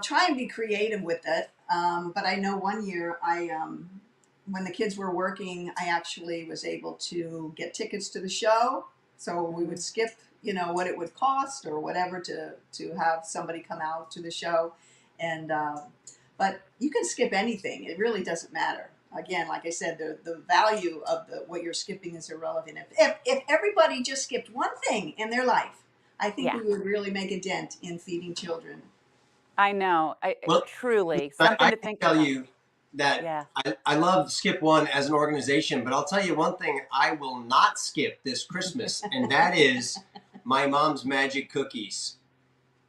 try and be creative with it. But I know one year when the kids were working, I actually was able to get tickets to the show. So we would skip, what it would cost or whatever to have somebody come out to the show. And but you can skip anything. It really doesn't matter. Again, like I said, the value of what you're skipping is irrelevant. If everybody just skipped one thing in their life, I think we would really make a dent in feeding children. I know. Truly, something I to think tell about. you that I love Skip One as an organization, but I'll tell you one thing I will not skip this Christmas, and that is my mom's magic cookies.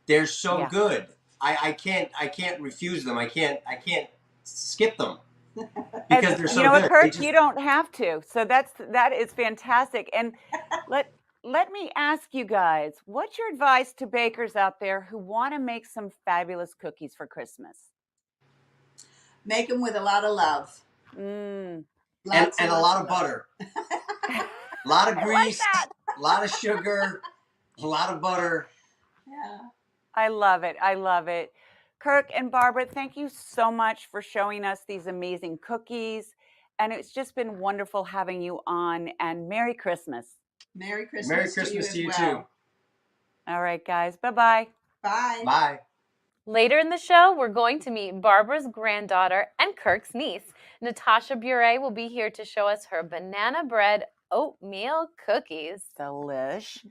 They're so good. I can't refuse them. I can't skip them because they're so good. You know what, Kurt? You don't have to. So that is fantastic. And let me ask you guys, what's your advice to bakers out there who want to make some fabulous cookies for Christmas? Make them with a lot of love. And a lot of butter. A lot of grease, a lot of sugar, a lot of butter. Yeah. I love it. I love it. Kirk and Barbara, thank you so much for showing us these amazing cookies. And it's just been wonderful having you on. And Merry Christmas. Merry Christmas. Merry Christmas to you too. All right, guys. Bye-bye. Bye. Bye. Later in the show, we're going to meet Barbara's granddaughter and Kirk's niece. Natasha Bure will be here to show us her banana bread oatmeal cookies. Delish.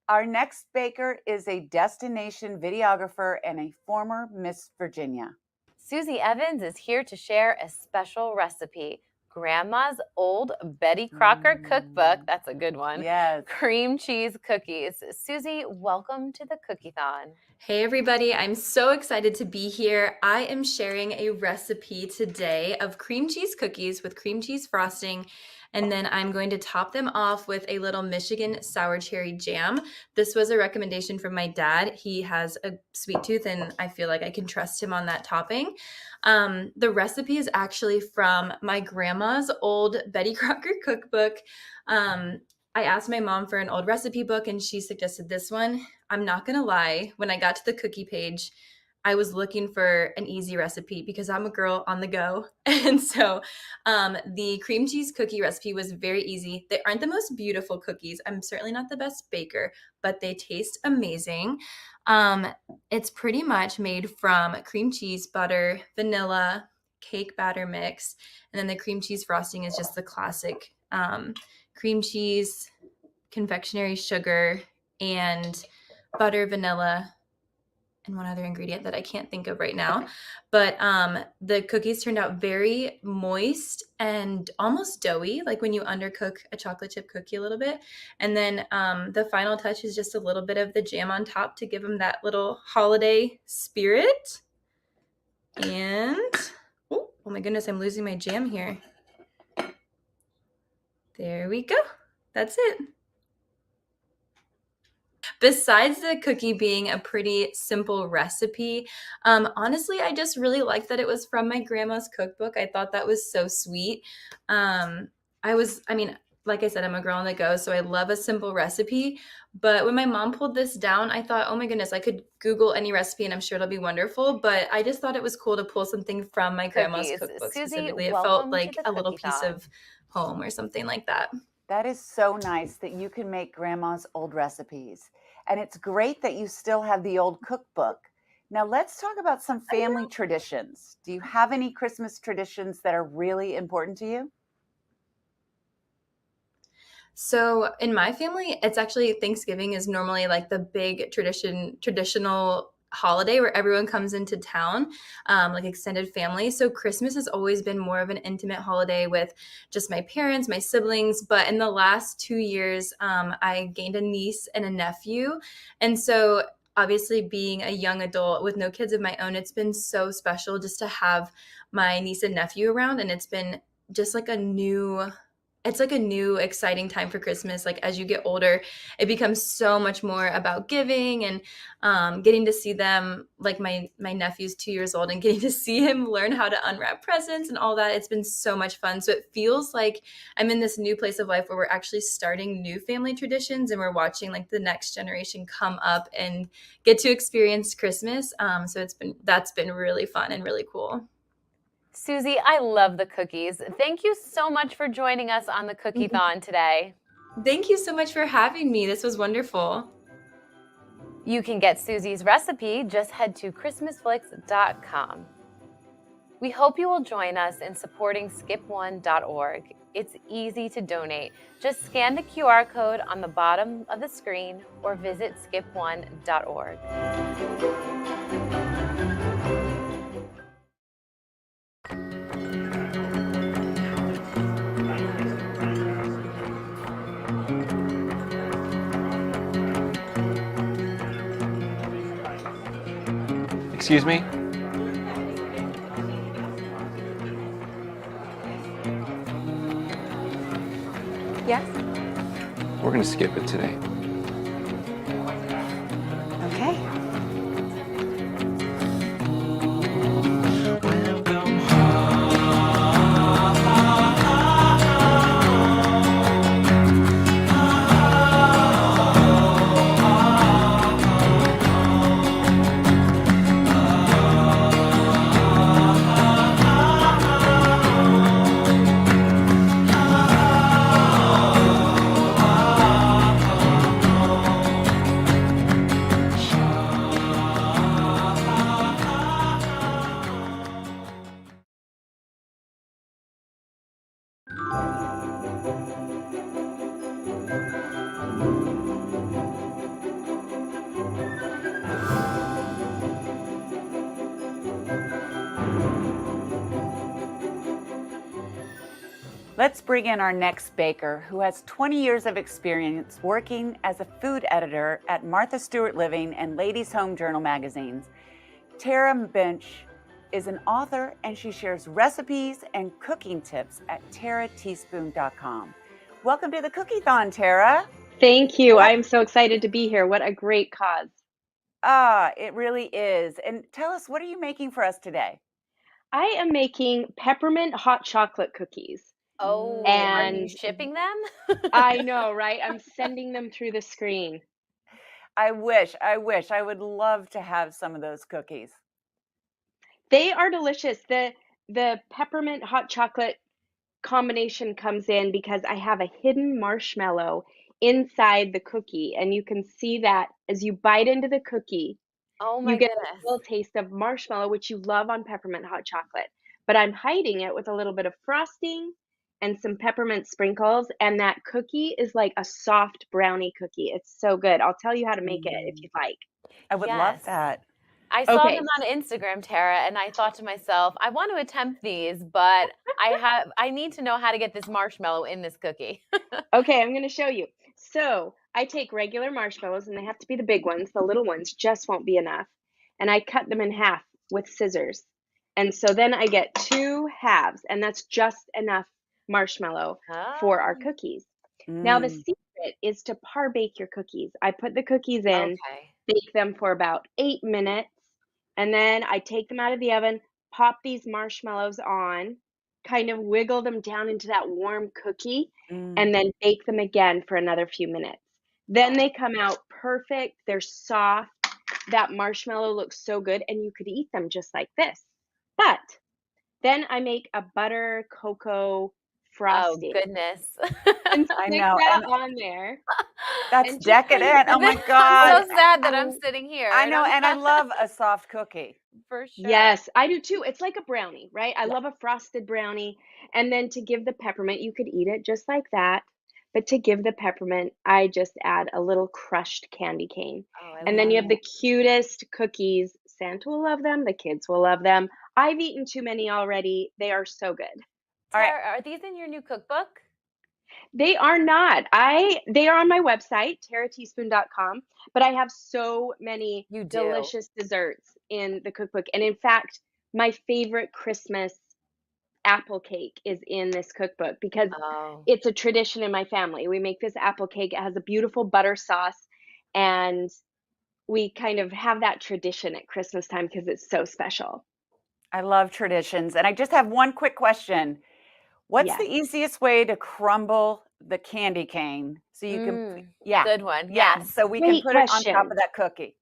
Our next baker is a destination videographer and a former Miss Virginia. Susie Evans is here to share a special recipe. Grandma's old Betty Crocker cookbook. That's a good one. Yes. Cream cheese cookies. Susie, welcome to the Cookie-Thon. Hey everybody, I'm so excited to be here. I am sharing a recipe today of cream cheese cookies with cream cheese frosting, and then I'm going to top them off with a little Michigan sour cherry jam. This was a recommendation from my dad. He has a sweet tooth and I feel like I can trust him on that topping. The recipe is actually from my grandma's old Betty Crocker cookbook. I asked my mom for an old recipe book and she suggested this one. I'm not gonna lie, when I got to the cookie page, I was looking for an easy recipe because I'm a girl on the go. And so the cream cheese cookie recipe was very easy. They aren't the most beautiful cookies. I'm certainly not the best baker, but they taste amazing. It's pretty much made from cream cheese, butter, vanilla, cake batter mix. And then the cream cheese frosting is just the classic cream cheese, confectionery sugar, and butter, vanilla, and one other ingredient that I can't think of right now. But the cookies turned out very moist and almost doughy, like when you undercook a chocolate chip cookie a little bit. And then the final touch is just a little bit of the jam on top to give them that little holiday spirit. And, oh my goodness, I'm losing my jam here. There we go. That's it. Besides the cookie being a pretty simple recipe, honestly, I just really liked that it was from my grandma's cookbook. I thought that was so sweet. Like I said, I'm a girl on the go, so I love a simple recipe. But when my mom pulled this down, I thought, oh my goodness, I could Google any recipe and I'm sure it'll be wonderful. But I just thought it was cool to pull something from my grandma's Cookies. cookbook Susie, specifically. It welcome felt to like the a little piece Cookie-Thon. of home or something like that. That is so nice that you can make grandma's old recipes. And it's great that you still have the old cookbook. Now let's talk about some family traditions. Do you have any Christmas traditions that are really important to you? So in my family, it's actually Thanksgiving is normally like the big traditional holiday where everyone comes into town, like extended family. So Christmas has always been more of an intimate holiday with just my parents, my siblings. But in the last 2 years, I gained a niece and a nephew. And so obviously being a young adult with no kids of my own, it's been so special just to have my niece and nephew around. And it's been just like a new exciting time for Christmas. Like as you get older, it becomes so much more about giving and getting to see them. Like my nephew's 2 years old and getting to see him learn how to unwrap presents and all that. It's been so much fun. So it feels like I'm in this new place of life where we're actually starting new family traditions and we're watching like the next generation come up and get to experience Christmas. So that's been really fun and really cool. Susie, I love the cookies. Thank you so much for joining us on the Cookie-Thon today. Thank you so much for having me. This was wonderful. You can get Susie's recipe. Just head to ChristmasFlix.com. We hope you will join us in supporting skip1.org. It's easy to donate. Just scan the QR code on the bottom of the screen or visit skip1.org. Excuse me? Yes? We're gonna skip it today. Okay. Let's bring in our next baker who has 20 years of experience working as a food editor at Martha Stewart Living and Ladies Home Journal magazines. Tara Bench is an author and she shares recipes and cooking tips at tarateaspoon.com. Welcome to the Cookie-Thon, Tara. Thank you. I'm so excited to be here. What a great cause. It really is. And tell us, what are you making for us today? I am making peppermint hot chocolate cookies. Oh, are you shipping them? I know, right? I'm sending them through the screen. I wish. I would love to have some of those cookies. They are delicious. The peppermint hot chocolate combination comes in because I have a hidden marshmallow inside the cookie, and you can see that as you bite into the cookie. Oh my You get goodness. a little taste of marshmallow, which you love on peppermint hot chocolate. but I'm hiding it with a little bit of frosting and some peppermint sprinkles, and that cookie is like a soft brownie cookie. It's so good. I'll tell you how to make it if you'd like. I would love Yes. that. I saw Okay. them on Instagram, Tara, and I thought to myself, I want to attempt these, but I need to know how to get this marshmallow in this cookie. Okay, I'm going to show you. So I take regular marshmallows, and they have to be the big ones. The little ones just won't be enough. And I cut them in half with scissors. And so then I get 2 halves, and that's just enough marshmallow for our cookies. Now, the secret is to par bake your cookies. I put the cookies in, Okay. bake them for about 8 minutes, and then I take them out of the oven, pop these marshmallows on, kind of wiggle them down into that warm cookie, and then bake them again for another few minutes. Then they come out perfect. They're soft. That marshmallow looks so good, and you could eat them just like this. But then I make a butter cocoa frosting. Oh, goodness. And I stick know, that and on there. that's And just kind decadent. of, Oh my I'm God. so sad that I'm sitting here. I know, and I I'm love a soft cookie. for sure. yes, I do too. It's like a brownie, right? I Yeah. love a frosted brownie. And then to give the peppermint, you could eat it just like that. But to give the peppermint, I just add a little crushed candy cane. Oh, I And then you love have the cutest cookies. Santa will love them. The kids will love them. I've eaten too many already. They are so good. All right. Tara, are these in your new cookbook? They are not. They are on my website, tarateaspoon.com, but I have so many You do. delicious desserts in the cookbook. And in fact, my favorite Christmas apple cake is in this cookbook because Oh. it's a tradition in my family. We make this apple cake. It has a beautiful butter sauce, and we kind of have that tradition at Christmas time because it's so special. I love traditions. And I just have one quick question. What's the Yes. easiest way to crumble the candy cane so you can, yeah, Good one. yeah, Yes. so we can Great put it on top question. of that cookie?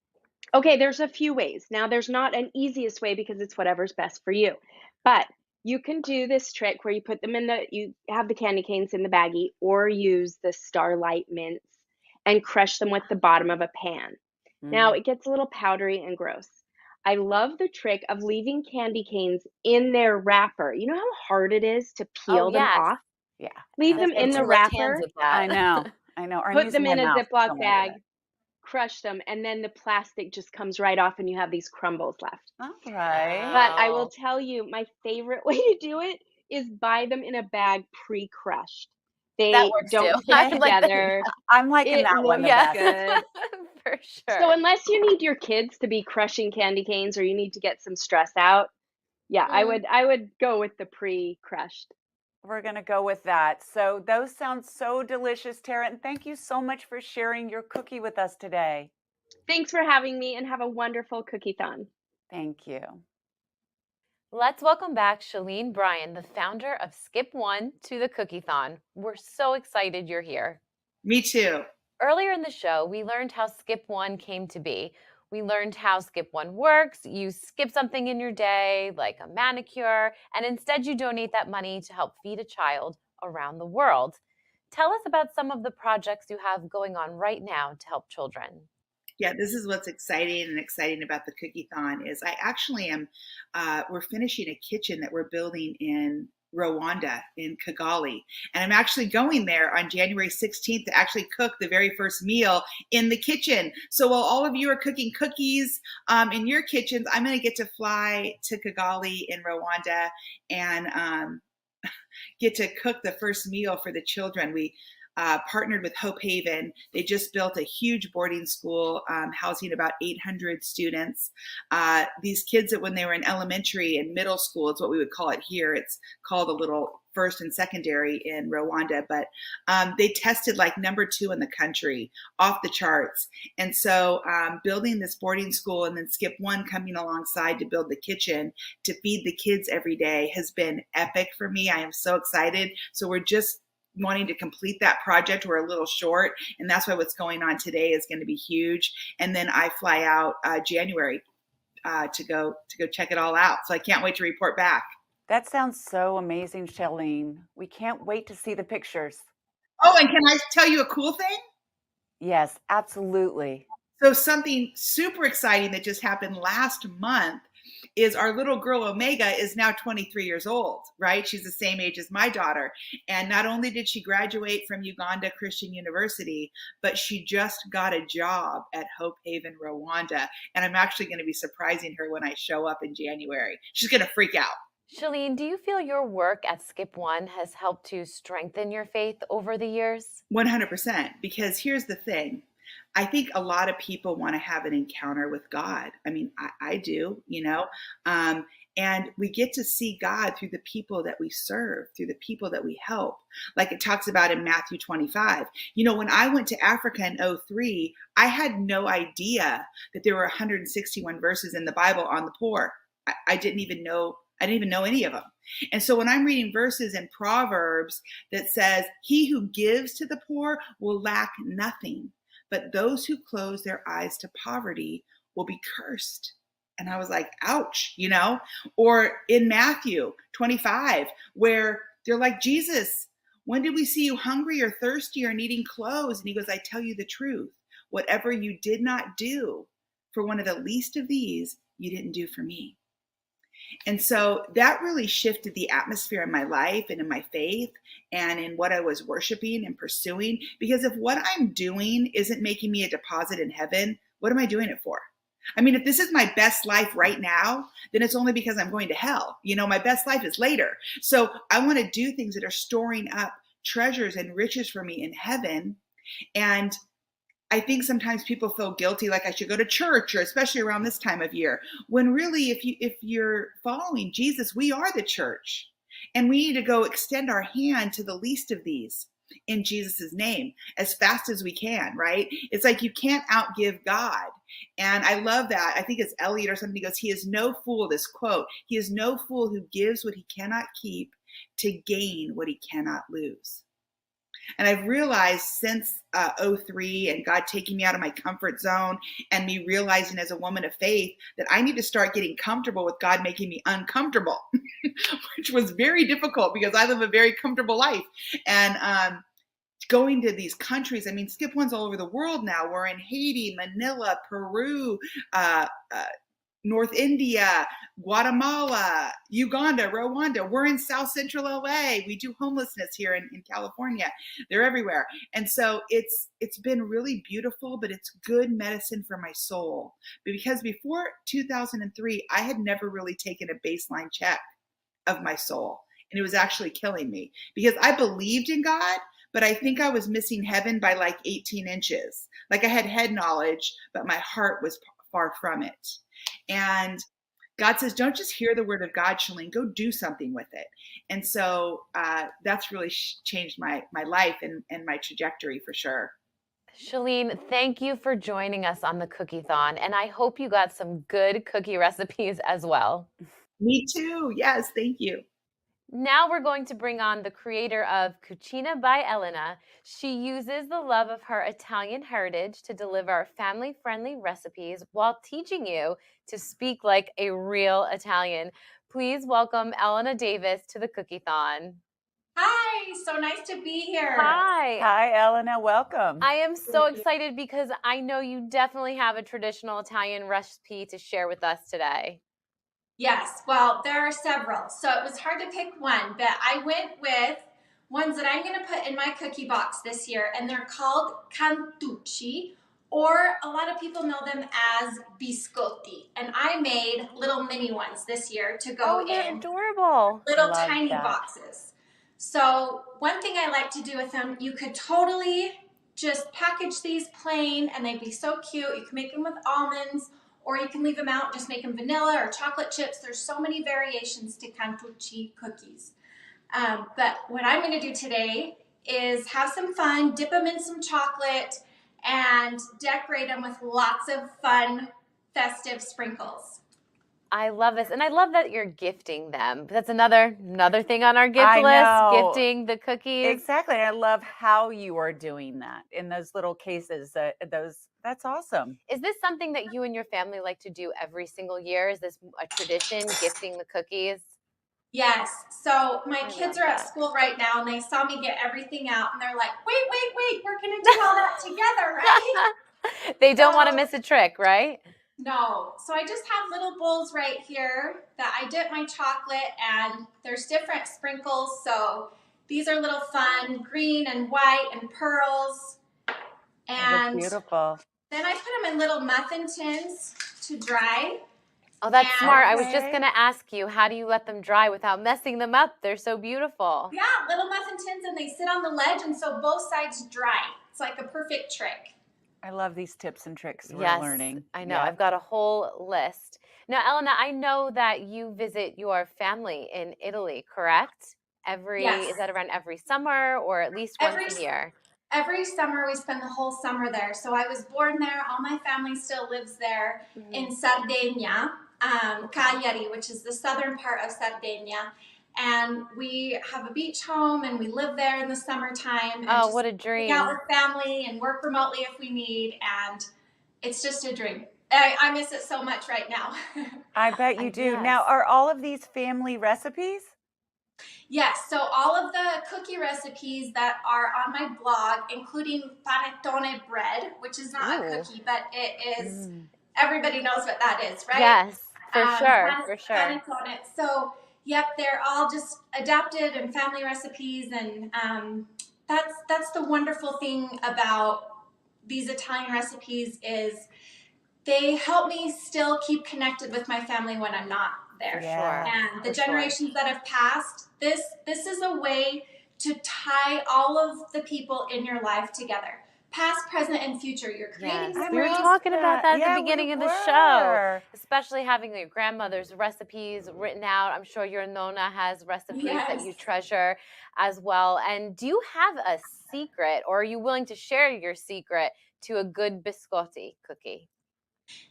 Okay, there's a few ways. Now, there's not an easiest way because it's whatever's best for you. But you can do this trick where you put them you have the candy canes in the baggie, or use the Starlight mints and crush them with the bottom of a pan. Now, it gets a little powdery and gross. I love the trick of leaving candy canes in their wrapper. You know how hard it is to Oh, peel them yes. off? Yeah. Leave Let's them get in too the left hands wrapper, with that. I know. Or I'm put using them in my a mouth. Ziploc Don't worry bag, about it. crush them, and then the plastic just comes right off and you have these crumbles left. All right. But I will Wow. tell you, my favorite way to do it is buy them in a bag pre-crushed. That They works don't too. stick I like that. together. I'm liking It that one the looks best. good. For So sure. unless you need your kids to be crushing candy canes or you need to get some stress out, yeah, I would go with the pre-crushed. We're going to go with that. So those sound so delicious, Tara. And thank you so much for sharing your cookie with us today. Thanks for having me, and have a wonderful cookie-thon. Thank you. Let's welcome back Shalene Bryan, the founder of Skip One, to the Cookie-Thon. We're so excited you're here. Me too. Earlier in the show, we learned how Skip One came to be. We learned how Skip One works. You skip something in your day, like a manicure, and instead you donate that money to help feed a child around the world. Tell us about some of the projects you have going on right now to help children. Yeah, this is what's exciting about the Cookie-Thon is I actually am, we're finishing a kitchen that we're building in Rwanda, in Kigali. And I'm actually going there on January 16th to actually cook the very first meal in the kitchen. So while all of you are cooking cookies in your kitchens, I'm going to get to fly to Kigali in Rwanda and get to cook the first meal for the children. We partnered with Hope Haven. They just built a huge boarding school housing about 800 students. These kids that when they were in elementary and middle school, it's what we would call it here. It's called a little first and secondary in Rwanda, but they tested like #2 in the country, off the charts. And so building this boarding school and then Skip One coming alongside to build the kitchen to feed the kids every day has been epic for me. I am so excited. So we're just wanting to complete that project. We're a little short, and that's why what's going on today is going to be huge. And then I fly out January to go check it all out. So I can't wait to report back. That sounds so amazing, Shalene. We can't wait to see the pictures. Oh, and can I tell you a cool thing? Yes, absolutely. So something super exciting that just happened last month is our little girl Omega is now 23 years old, right? She's the same age as my daughter. And not only did she graduate from Uganda Christian University, but she just got a job at Hope Haven, Rwanda. And I'm actually going to be surprising her when I show up in January. She's going to freak out. Shalene, do you feel your work at Skip One has helped to strengthen your faith over the years? 100%. Because here's the thing. I think a lot of people want to have an encounter with God. I mean, I do, you know, and we get to see God through the people that we serve, through the people that we help. Like it talks about in Matthew 25. You know, when I went to Africa in 2003, I had no idea that there were 161 verses in the Bible on the poor. I didn't even know any of them. And so when I'm reading verses in Proverbs that says, he who gives to the poor will lack nothing, but those who close their eyes to poverty will be cursed. And I was like, ouch, you know? Or in Matthew 25, where they're like, Jesus, when did we see you hungry or thirsty or needing clothes? And he goes, I tell you the truth. Whatever you did not do for one of the least of these, you didn't do for me. And so that really shifted the atmosphere in my life and in my faith and in what I was worshiping and pursuing. Because if what I'm doing isn't making me a deposit in heaven, what am I doing it for? I mean, if this is my best life right now, then it's only because I'm going to hell. You know, my best life is later. So I want to do things that are storing up treasures and riches for me in heaven. And I think sometimes people feel guilty, like I should go to church, or especially around this time of year, when really, if you're following Jesus, we are the church, and we need to go extend our hand to the least of these in Jesus's name as fast as we can, right? It's like you can't outgive God. And I love that. I think it's Elliot or something. He goes, he is no fool, this quote, he is no fool who gives what he cannot keep to gain what he cannot lose. And I've realized since 2003 and God taking me out of my comfort zone and me realizing as a woman of faith that I need to start getting comfortable with God making me uncomfortable, which was very difficult because I live a very comfortable life. And going to these countries, I mean, Skip One's all over the world now. We're in Haiti, Manila, Peru, North India, Guatemala, Uganda, Rwanda. We're in South Central LA. We do homelessness here in California. They're everywhere. And so it's been really beautiful, but it's good medicine for my soul. Because before 2003, I had never really taken a baseline check of my soul. And it was actually killing me because I believed in God, but I think I was missing heaven by like 18 inches. Like I had head knowledge, but my heart was far from it. And God says, don't just hear the word of God, Shalene, go do something with it. And so that's really changed my life and my trajectory for sure. Shalene, thank you for joining us on the Cookie-Thon, and I hope you got some good cookie recipes as well. Me too. Yes, thank you. Now we're going to bring on the creator of Cucina by Elena. She uses the love of her Italian heritage to deliver family-friendly recipes while teaching you to speak like a real Italian. Please welcome Elena Davis to the Cookie-Thon. Hi, so nice to be here. Hi. Hi, Elena. Welcome. I am so excited because I know you definitely have a traditional Italian recipe to share with us today. Yes, well, there are several, so it was hard to pick one, but I went with ones that I'm going to put in my cookie box this year, and they're called cantucci, or a lot of people know them as biscotti, and I made little mini ones this year to go in adorable. Little tiny boxes. So one thing I like to do with them, you could totally just package these plain, and they'd be so cute. You can make them with almonds, or you can leave them out, just make them vanilla or chocolate chips. There's so many variations to cantucci cookies. But what I'm going to do today is have some fun, dip them in some chocolate, and decorate them with lots of fun, festive sprinkles. I love this, and I love that you're gifting them. That's another thing on our gift list, gifting the cookies. Exactly. I love how you are doing that in those little cases. That's awesome. Is this something that you and your family like to do every single year? Is this a tradition, gifting the cookies? Yes. So my kids are at school right now, and they saw me get everything out, and they're like, wait, we're going to do all that together, right? They don't want to miss a trick, right? No. So I just have little bowls right here that I dip my chocolate, and there's different sprinkles. So these are little fun, green and white and pearls. They look And beautiful. then I put them in little muffin tins to dry. Oh, that's And smart. I was just going to ask you, how do you let them dry without messing them up? They're so beautiful. yeah, little muffin tins, and they sit on the ledge, and so both sides dry. It's like a perfect trick. I love these tips and tricks we're Yes, learning. I know. Yep. I've got a whole list. Now, Elena, I know that you visit your family in Italy, correct? Yes. Is that around every summer or at least once a year? Every summer we spend the whole summer there. So I was born there. All my family still lives there in Sardinia, Cagliari, which is the southern part of Sardinia. And we have a beach home, and we live there in the summertime. And Oh, what a dream. hang out with family and work remotely if we need. And it's just a dream. I miss it so much right now. I bet you do. Yes. Now, are all of these family recipes? Yes, so all of the cookie recipes that are on my blog, including panettone bread, which is not a cookie, but it is, everybody knows what that is, right? Yes, for sure. Panettone. So, yep, they're all just adapted and family recipes, and that's the wonderful thing about these Italian recipes is they help me still keep connected with my family when I'm not there. Yeah, And the generations that have passed, this is a way to tie all of the people in your life together. Past, present, and future. You're creating Yes, we were talking about that at the beginning of the show, especially having your grandmother's recipes written out. I'm sure your Nonna has recipes that you treasure as well. And do you have a secret, or are you willing to share your secret to a good biscotti cookie?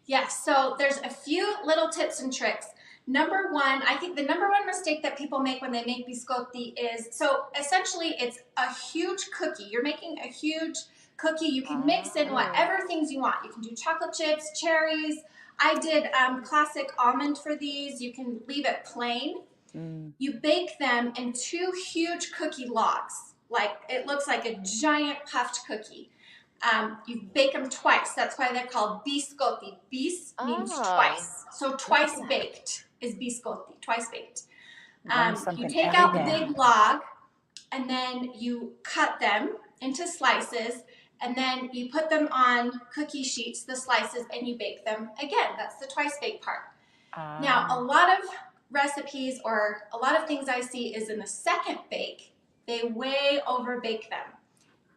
Yes, so there's a few little tips and tricks. Number one, I think the number one mistake that people make when they make biscotti is, so essentially it's a huge cookie. You're making a huge cookie. You can mix in whatever things you want. You can do chocolate chips, cherries. I did classic almond for these. You can leave it plain. You bake them in 2 huge cookie logs. Like, it looks like a giant puffed cookie. You bake them twice. That's why they're called biscotti. Bis means twice. So twice baked is biscotti, twice baked. You take out the big log, and then you cut them into slices, and then you put them on cookie sheets, the slices, and you bake them again. That's the twice baked part. Now, a lot of recipes or a lot of things I see is in the second bake, they way over bake them.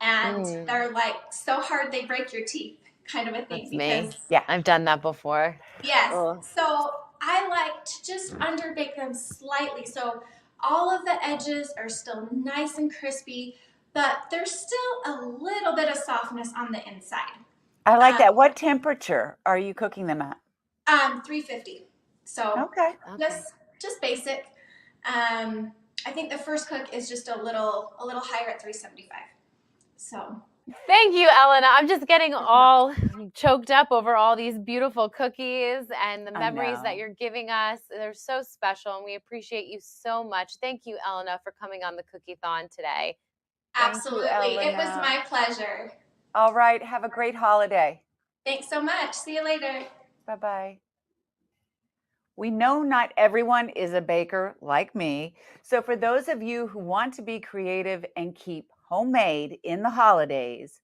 And they're like so hard they break your teeth, kind of a thing. That's me. Yeah, I've done that before. Yes. So I like to just underbake them slightly, so all of the edges are still nice and crispy, but there's still a little bit of softness on the inside. I like that. What temperature are you cooking them at? 350. So just basic. I think the first cook is just a little higher at 375. So thank you, Elena. I'm just getting all choked up over all these beautiful cookies and the memories that you're giving us. They're so special, and we appreciate you so much. Thank you, Elena, for coming on the Cookie-Thon today. Absolutely. It was my pleasure. All right. Have a great holiday. Thanks so much. See you later. Bye-bye. We know not everyone is a baker like me. So for those of you who want to be creative and keep homemade in the holidays,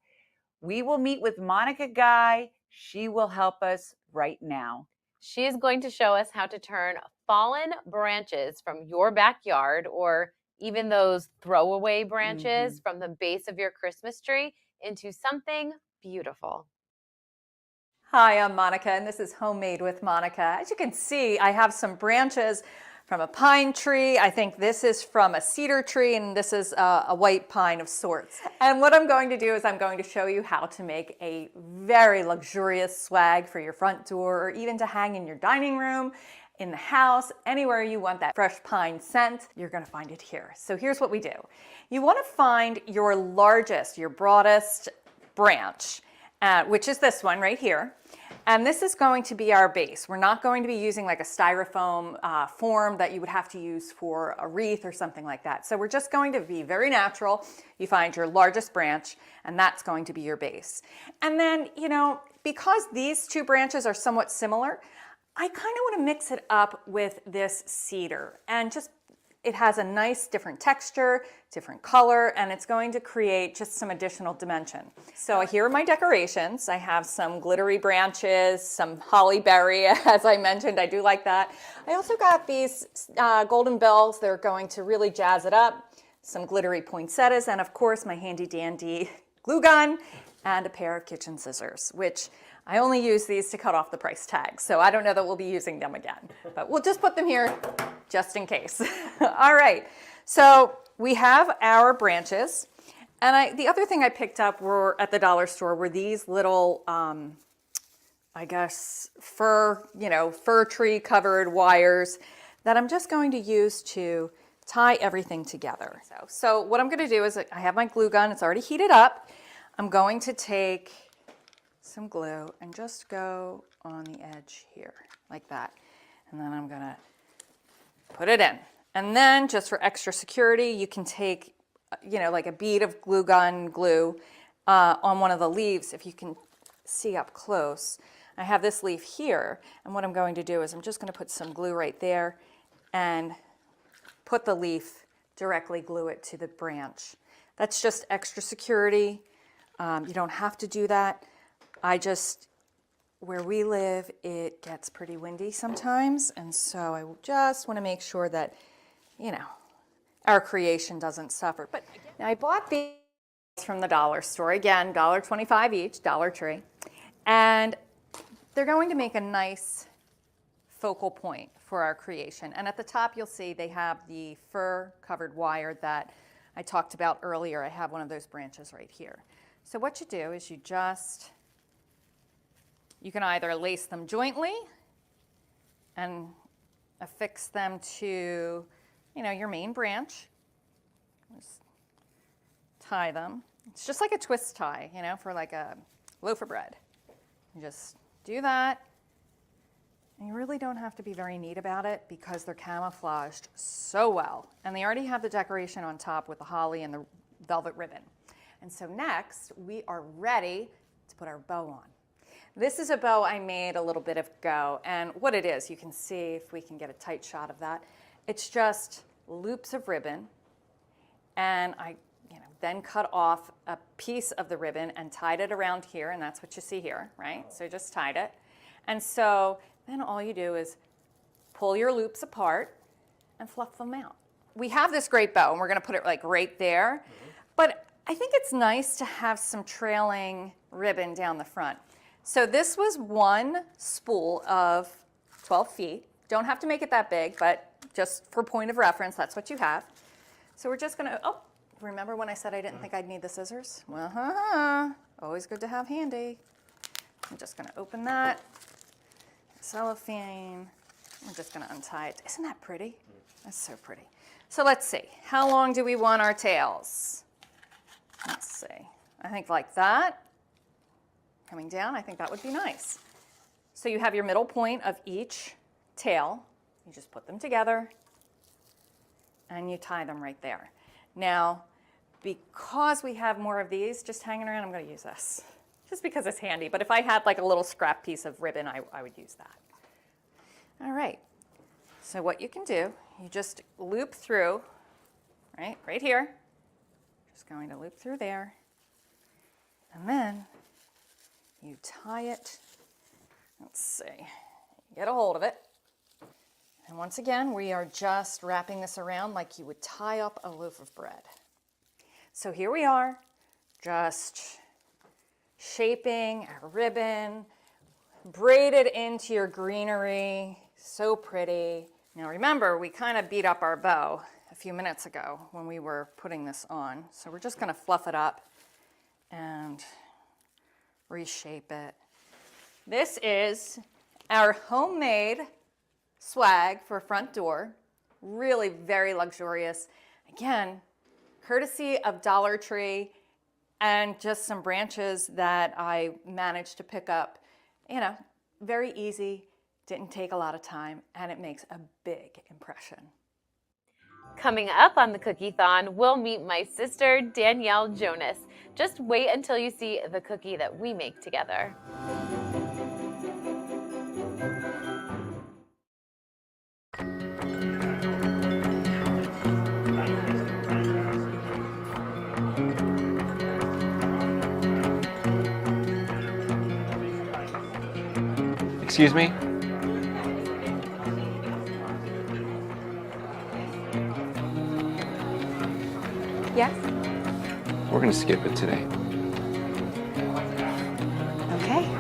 we will meet with Monica Guy. She will help us right now. She is going to show us how to turn fallen branches from your backyard, or even those throwaway branches from the base of your Christmas tree, into something beautiful. Hi, I'm Monica, and this is Homemade with Monica. As you can see, I have some branches from a pine tree. I think this is from a cedar tree, and this is a white pine of sorts. And what I'm going to do is I'm going to show you how to make a very luxurious swag for your front door, or even to hang in your dining room, in the house, anywhere you want that fresh pine scent, you're gonna find it here. So here's what we do. You wanna find your largest, your broadest branch, which is this one right here. And this is going to be our base. We're not going to be using like a styrofoam form that you would have to use for a wreath or something like that. So we're just going to be very natural. You find your largest branch, and that's going to be your base. And then, because these two branches are somewhat similar, I kind of want to mix it up with this cedar, and just it has a nice different texture, different color, and it's going to create just some additional dimension. So here are my decorations. I have some glittery branches, some holly berry, as I mentioned. I do like that. I also got these golden bells. They're going to really jazz it up. Some glittery poinsettias, and of course my handy dandy glue gun and a pair of kitchen scissors, which I only use these to cut off the price tag, so I don't know that we'll be using them again, but we'll just put them here just in case. All right, so we have our branches, and the other thing I picked up were at the dollar store were these little, I guess, fir tree covered wires that I'm just going to use to tie everything together. So what I'm going to do is I have my glue gun. It's already heated up. I'm going to take some glue and just go on the edge here like that. And then I'm going to put it in. And then just for extra security, you can take, like a bead of glue gun glue on one of the leaves. If you can see up close, I have this leaf here. And what I'm going to do is I'm just going to put some glue right there and put the leaf, directly glue it to the branch. That's just extra security. You don't have to do that. Where we live, it gets pretty windy sometimes, and so I just want to make sure that, our creation doesn't suffer. But now I bought these from the dollar store. Again, $1.25 each, Dollar Tree. And they're going to make a nice focal point for our creation. And at the top, you'll see they have the fir-covered wire that I talked about earlier. I have one of those branches right here. So what you do is you can either lace them jointly and affix them to, your main branch. Just tie them. It's just like a twist tie, for like a loaf of bread. You just do that. And you really don't have to be very neat about it because they're camouflaged so well. And they already have the decoration on top with the holly and the velvet ribbon. And so next, we are ready to put our bow on. This is a bow I made a little bit ago, and what it is, you can see if we can get a tight shot of that. It's just loops of ribbon, and I then cut off a piece of the ribbon and tied it around here, and that's what you see here, right? So just tied it. And so then all you do is pull your loops apart and fluff them out. We have this great bow, and we're going to put it like right there, but I think it's nice to have some trailing ribbon down the front. So this was one spool of 12 feet. Don't have to make it that big, but just for point of reference, that's what you have. So we're just gonna, remember when I said I didn't think I'd need the scissors? Well, always good to have handy. I'm just gonna open that, cellophane. We're just gonna untie it. Isn't that pretty? That's so pretty. So let's see, how long do we want our tails? Let's see, I think like that. Coming down, I think that would be nice. So you have your middle point of each tail. You just put them together and you tie them right there. Now, because we have more of these just hanging around, I'm going to use this just because it's handy. But if I had like a little scrap piece of ribbon, I would use that. All right. So what you can do, you just loop through, right here. Just going to loop through there. And then you tie it, let's see, get a hold of it. And once again, we are just wrapping this around like you would tie up a loaf of bread. So here we are, just shaping our ribbon, braided into your greenery, so pretty. Now remember, we kind of beat up our bow a few minutes ago when we were putting this on. So we're just gonna fluff it up and reshape it. This is our homemade swag for front door. Really very luxurious. Again, courtesy of Dollar Tree and just some branches that I managed to pick up. Very easy, didn't take a lot of time, and it makes a big impression. Coming up on the Cookie-Thon, we'll meet my sister, Danielle Jonas. Just wait until you see the cookie that we make together. Excuse me? Yes? We're gonna skip it today. Okay.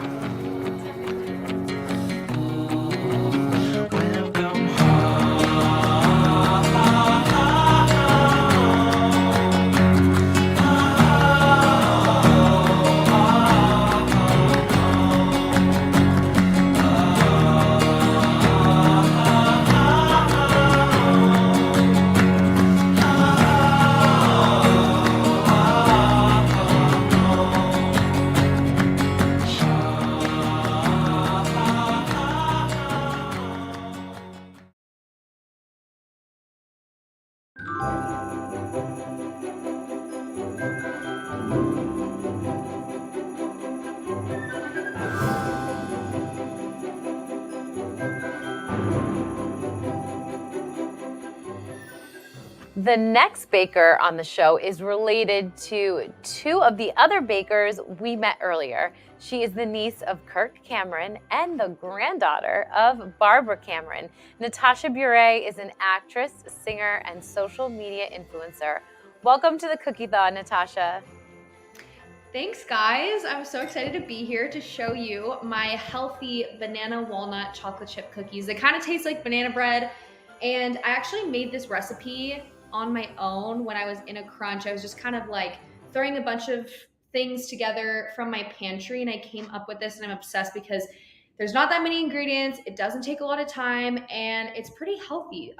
The next baker on the show is related to two of the other bakers we met earlier. She is the niece of Kirk Cameron and the granddaughter of Barbara Cameron. Natasha Bure is an actress, singer, and social media influencer. Welcome to the Cookie-Thon, Natasha. Thanks, guys. I'm so excited to be here to show you my healthy banana walnut chocolate chip cookies. They kind of taste like banana bread, and I actually made this recipe on my own when I was in a crunch. I was just kind of like throwing a bunch of things together from my pantry, and I came up with this, and I'm obsessed because there's not that many ingredients, it doesn't take a lot of time, and it's pretty healthy.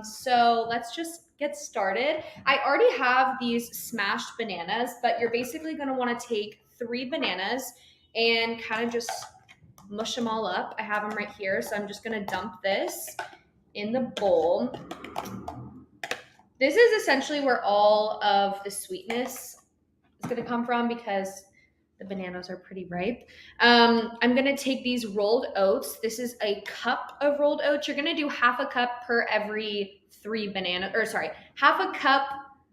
So let's just get started. I already have these smashed bananas, but you're basically gonna wanna take 3 bananas and kind of just mush them all up. I have them right here, so I'm just gonna dump this in the bowl. This is essentially where all of the sweetness is gonna come from because the bananas are pretty ripe. I'm gonna take these rolled oats. This is a cup of rolled oats. You're gonna do half a cup per every 3 bananas, or sorry, half a cup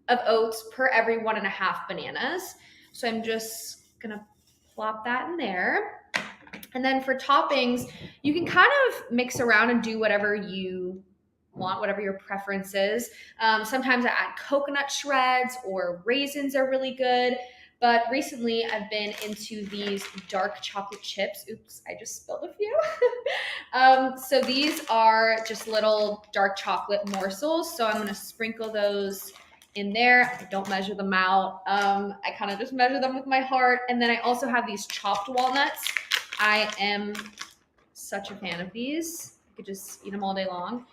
of oats per every 1.5 bananas. So I'm just gonna plop that in there. And then for toppings, you can kind of mix around and do whatever you want, whatever your preference is. Sometimes I add coconut shreds or raisins are really good. But recently I've been into these dark chocolate chips. Oops, I just spilled a few. So these are just little dark chocolate morsels. So I'm gonna sprinkle those in there. I don't measure them out. I kind of just measure them with my heart. And then I also have these chopped walnuts. I am such a fan of these. I could just eat them all day long.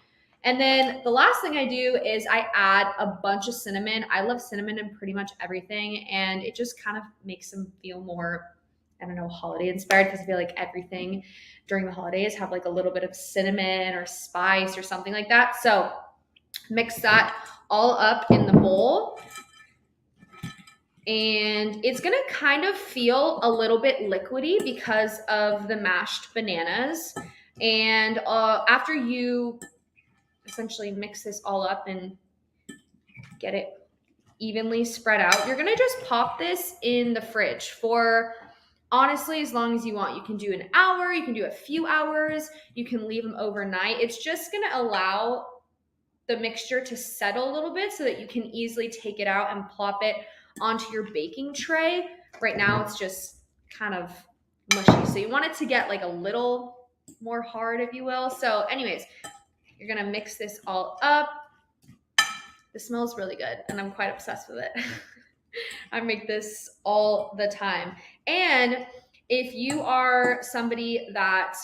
And then the last thing I do is I add a bunch of cinnamon. I love cinnamon in pretty much everything, and it just kind of makes them feel more, I don't know, holiday inspired, because I feel like everything during the holidays have like a little bit of cinnamon or spice or something like that. So mix that all up in the bowl. And it's gonna kind of feel a little bit liquidy because of the mashed bananas. And after you essentially mix this all up and get it evenly spread out, you're gonna just pop this in the fridge for honestly as long as you want. You can do an hour, you can do a few hours, you can leave them overnight. It's just gonna allow the mixture to settle a little bit so that you can easily take it out and plop it onto your baking tray. Right now it's just kind of mushy, so you want it to get like a little more hard, if you will. So anyways, you're gonna mix this all up. This smells really good and I'm quite obsessed with it. I make this all the time. And if you are somebody that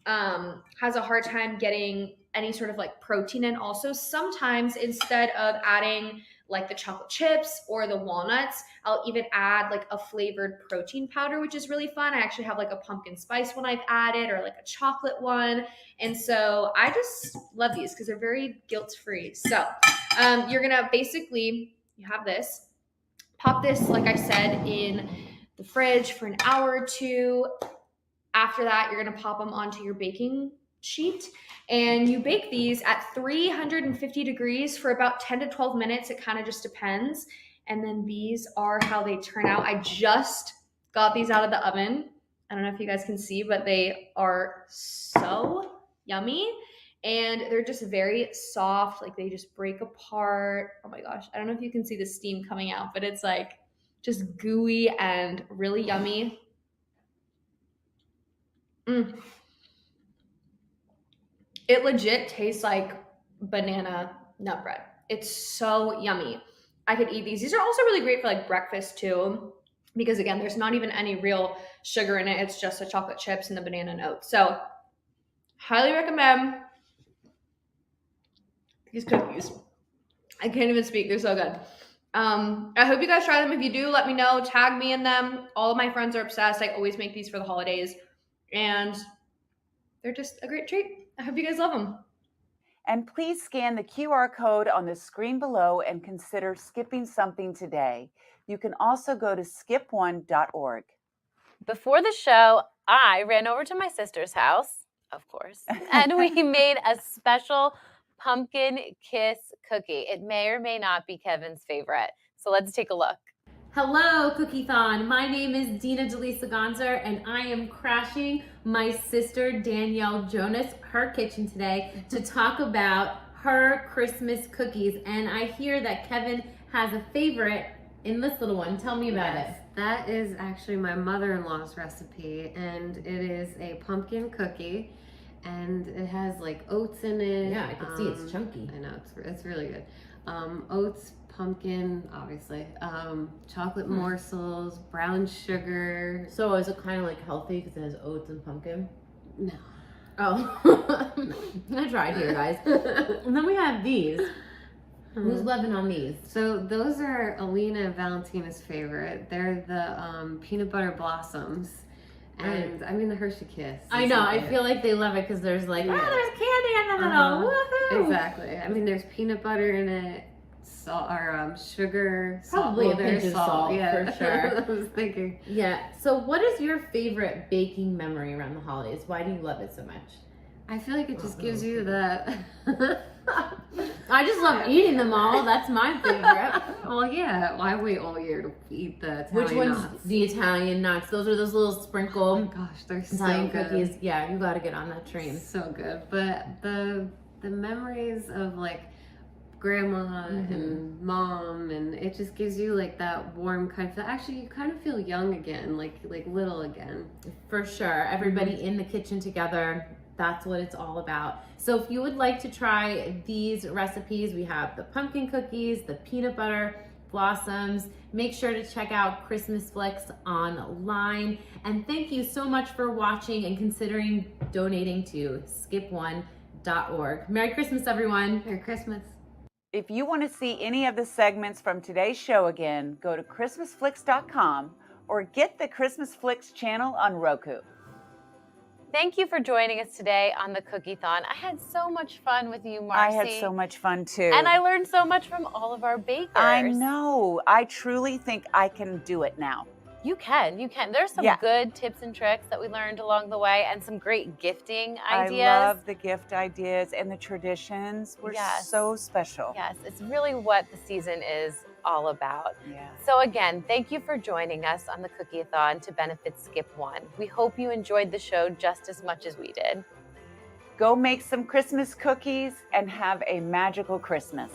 has a hard time getting any sort of like protein in, also sometimes instead of adding like the chocolate chips or the walnuts, I'll even add like a flavored protein powder, which is really fun. I actually have like a pumpkin spice one I've added, or like a chocolate one. And so I just love these because they're very guilt-free. So you're gonna basically, you have this, pop this, like I said, in the fridge for an hour or two. After that, you're gonna pop them onto your baking sheet, and you bake these at 350 degrees for about 10 to 12 minutes. It kind of just depends. And then these are how they turn out. I just got these out of the oven I don't know if you guys can see, but they are so yummy. And they're just very soft, like they just break apart. Oh my gosh, I don't know if you can see the steam coming out, but it's like just gooey and really yummy. It legit tastes like banana nut bread. It's so yummy. I could eat these. These are also really great for like breakfast too, because again, there's not even any real sugar in it. It's just the chocolate chips and the banana and oats. So highly recommend these cookies. I can't even speak. They're so good. I hope you guys try them. If you do, let me know. Tag me in them. All of my friends are obsessed. I always make these for the holidays. And they're just a great treat. I hope you guys love them. And please scan the QR code on the screen below and consider skipping something today. You can also go to skip1.org. Before the show, I ran over to my sister's house, of course, and we made a special pumpkin kiss cookie. It may or may not be Kevin's favorite. So let's take a look. Hello, Cookie-Thon. My name is Dina Delisa Gonzer, and I am crashing my sister Danielle Jonas, her kitchen today, to talk about her Christmas cookies. And I hear that Kevin has a favorite in this little one. Tell me about it. That is actually my mother-in-law's recipe, and it is a pumpkin cookie, and it has like oats in it. Yeah, I can see it's chunky. I know, it's really good. Oats, pumpkin, obviously, chocolate morsels, brown sugar. So is it kind of like healthy because it has oats and pumpkin? No. Oh, I tried here, guys. And then we have these. Who's loving on these? So those are Alina and Valentina's favorite. They're the peanut butter blossoms. And I mean the Hershey Kiss. I know. I feel like they love it because there's like, there's candy in the middle. Woohoo! Exactly. I mean, there's peanut butter in it, salt or sugar. Probably salt. a pinch of salt, yeah, for sure. I was thinking. Yeah. So what is your favorite baking memory around the holidays? Why do you love it so much? I feel like it just gives you that. I just love eating them all. That's my favorite. Well, yeah. Why wait all year to eat the Italian Which one's nuts? the Italian nuts? Those are those little sprinkle. Oh my gosh, they're Italian so good. cookies. Yeah, you got to get on that train. So good. But the memories of like grandma and mom, and it just gives you like that warm kind of. Actually, you kind of feel young again, like little again. For sure. Everybody in the kitchen together. That's what it's all about. So if you would like to try these recipes, we have the pumpkin cookies, the peanut butter blossoms. Make sure to check out ChristmasFlix online. And thank you so much for watching and considering donating to skip1.org. Merry Christmas, everyone. Merry Christmas. If you want to see any of the segments from today's show again, go to ChristmasFlix.com or get the ChristmasFlix channel on Roku. Thank you for joining us today on the Cookie-Thon. I had so much fun with you, Marcy. I had so much fun too. And I learned so much from all of our bakers. I know. I truly think I can do it now. You can. There's some good tips and tricks that we learned along the way and some great gifting ideas. I love the gift ideas and the traditions were so special. Yes, it's really what the season is all about. Yeah. So again, thank you for joining us on the Cookie-Thon to benefit Skip One. We hope you enjoyed the show just as much as we did. Go make some Christmas cookies and have a magical Christmas.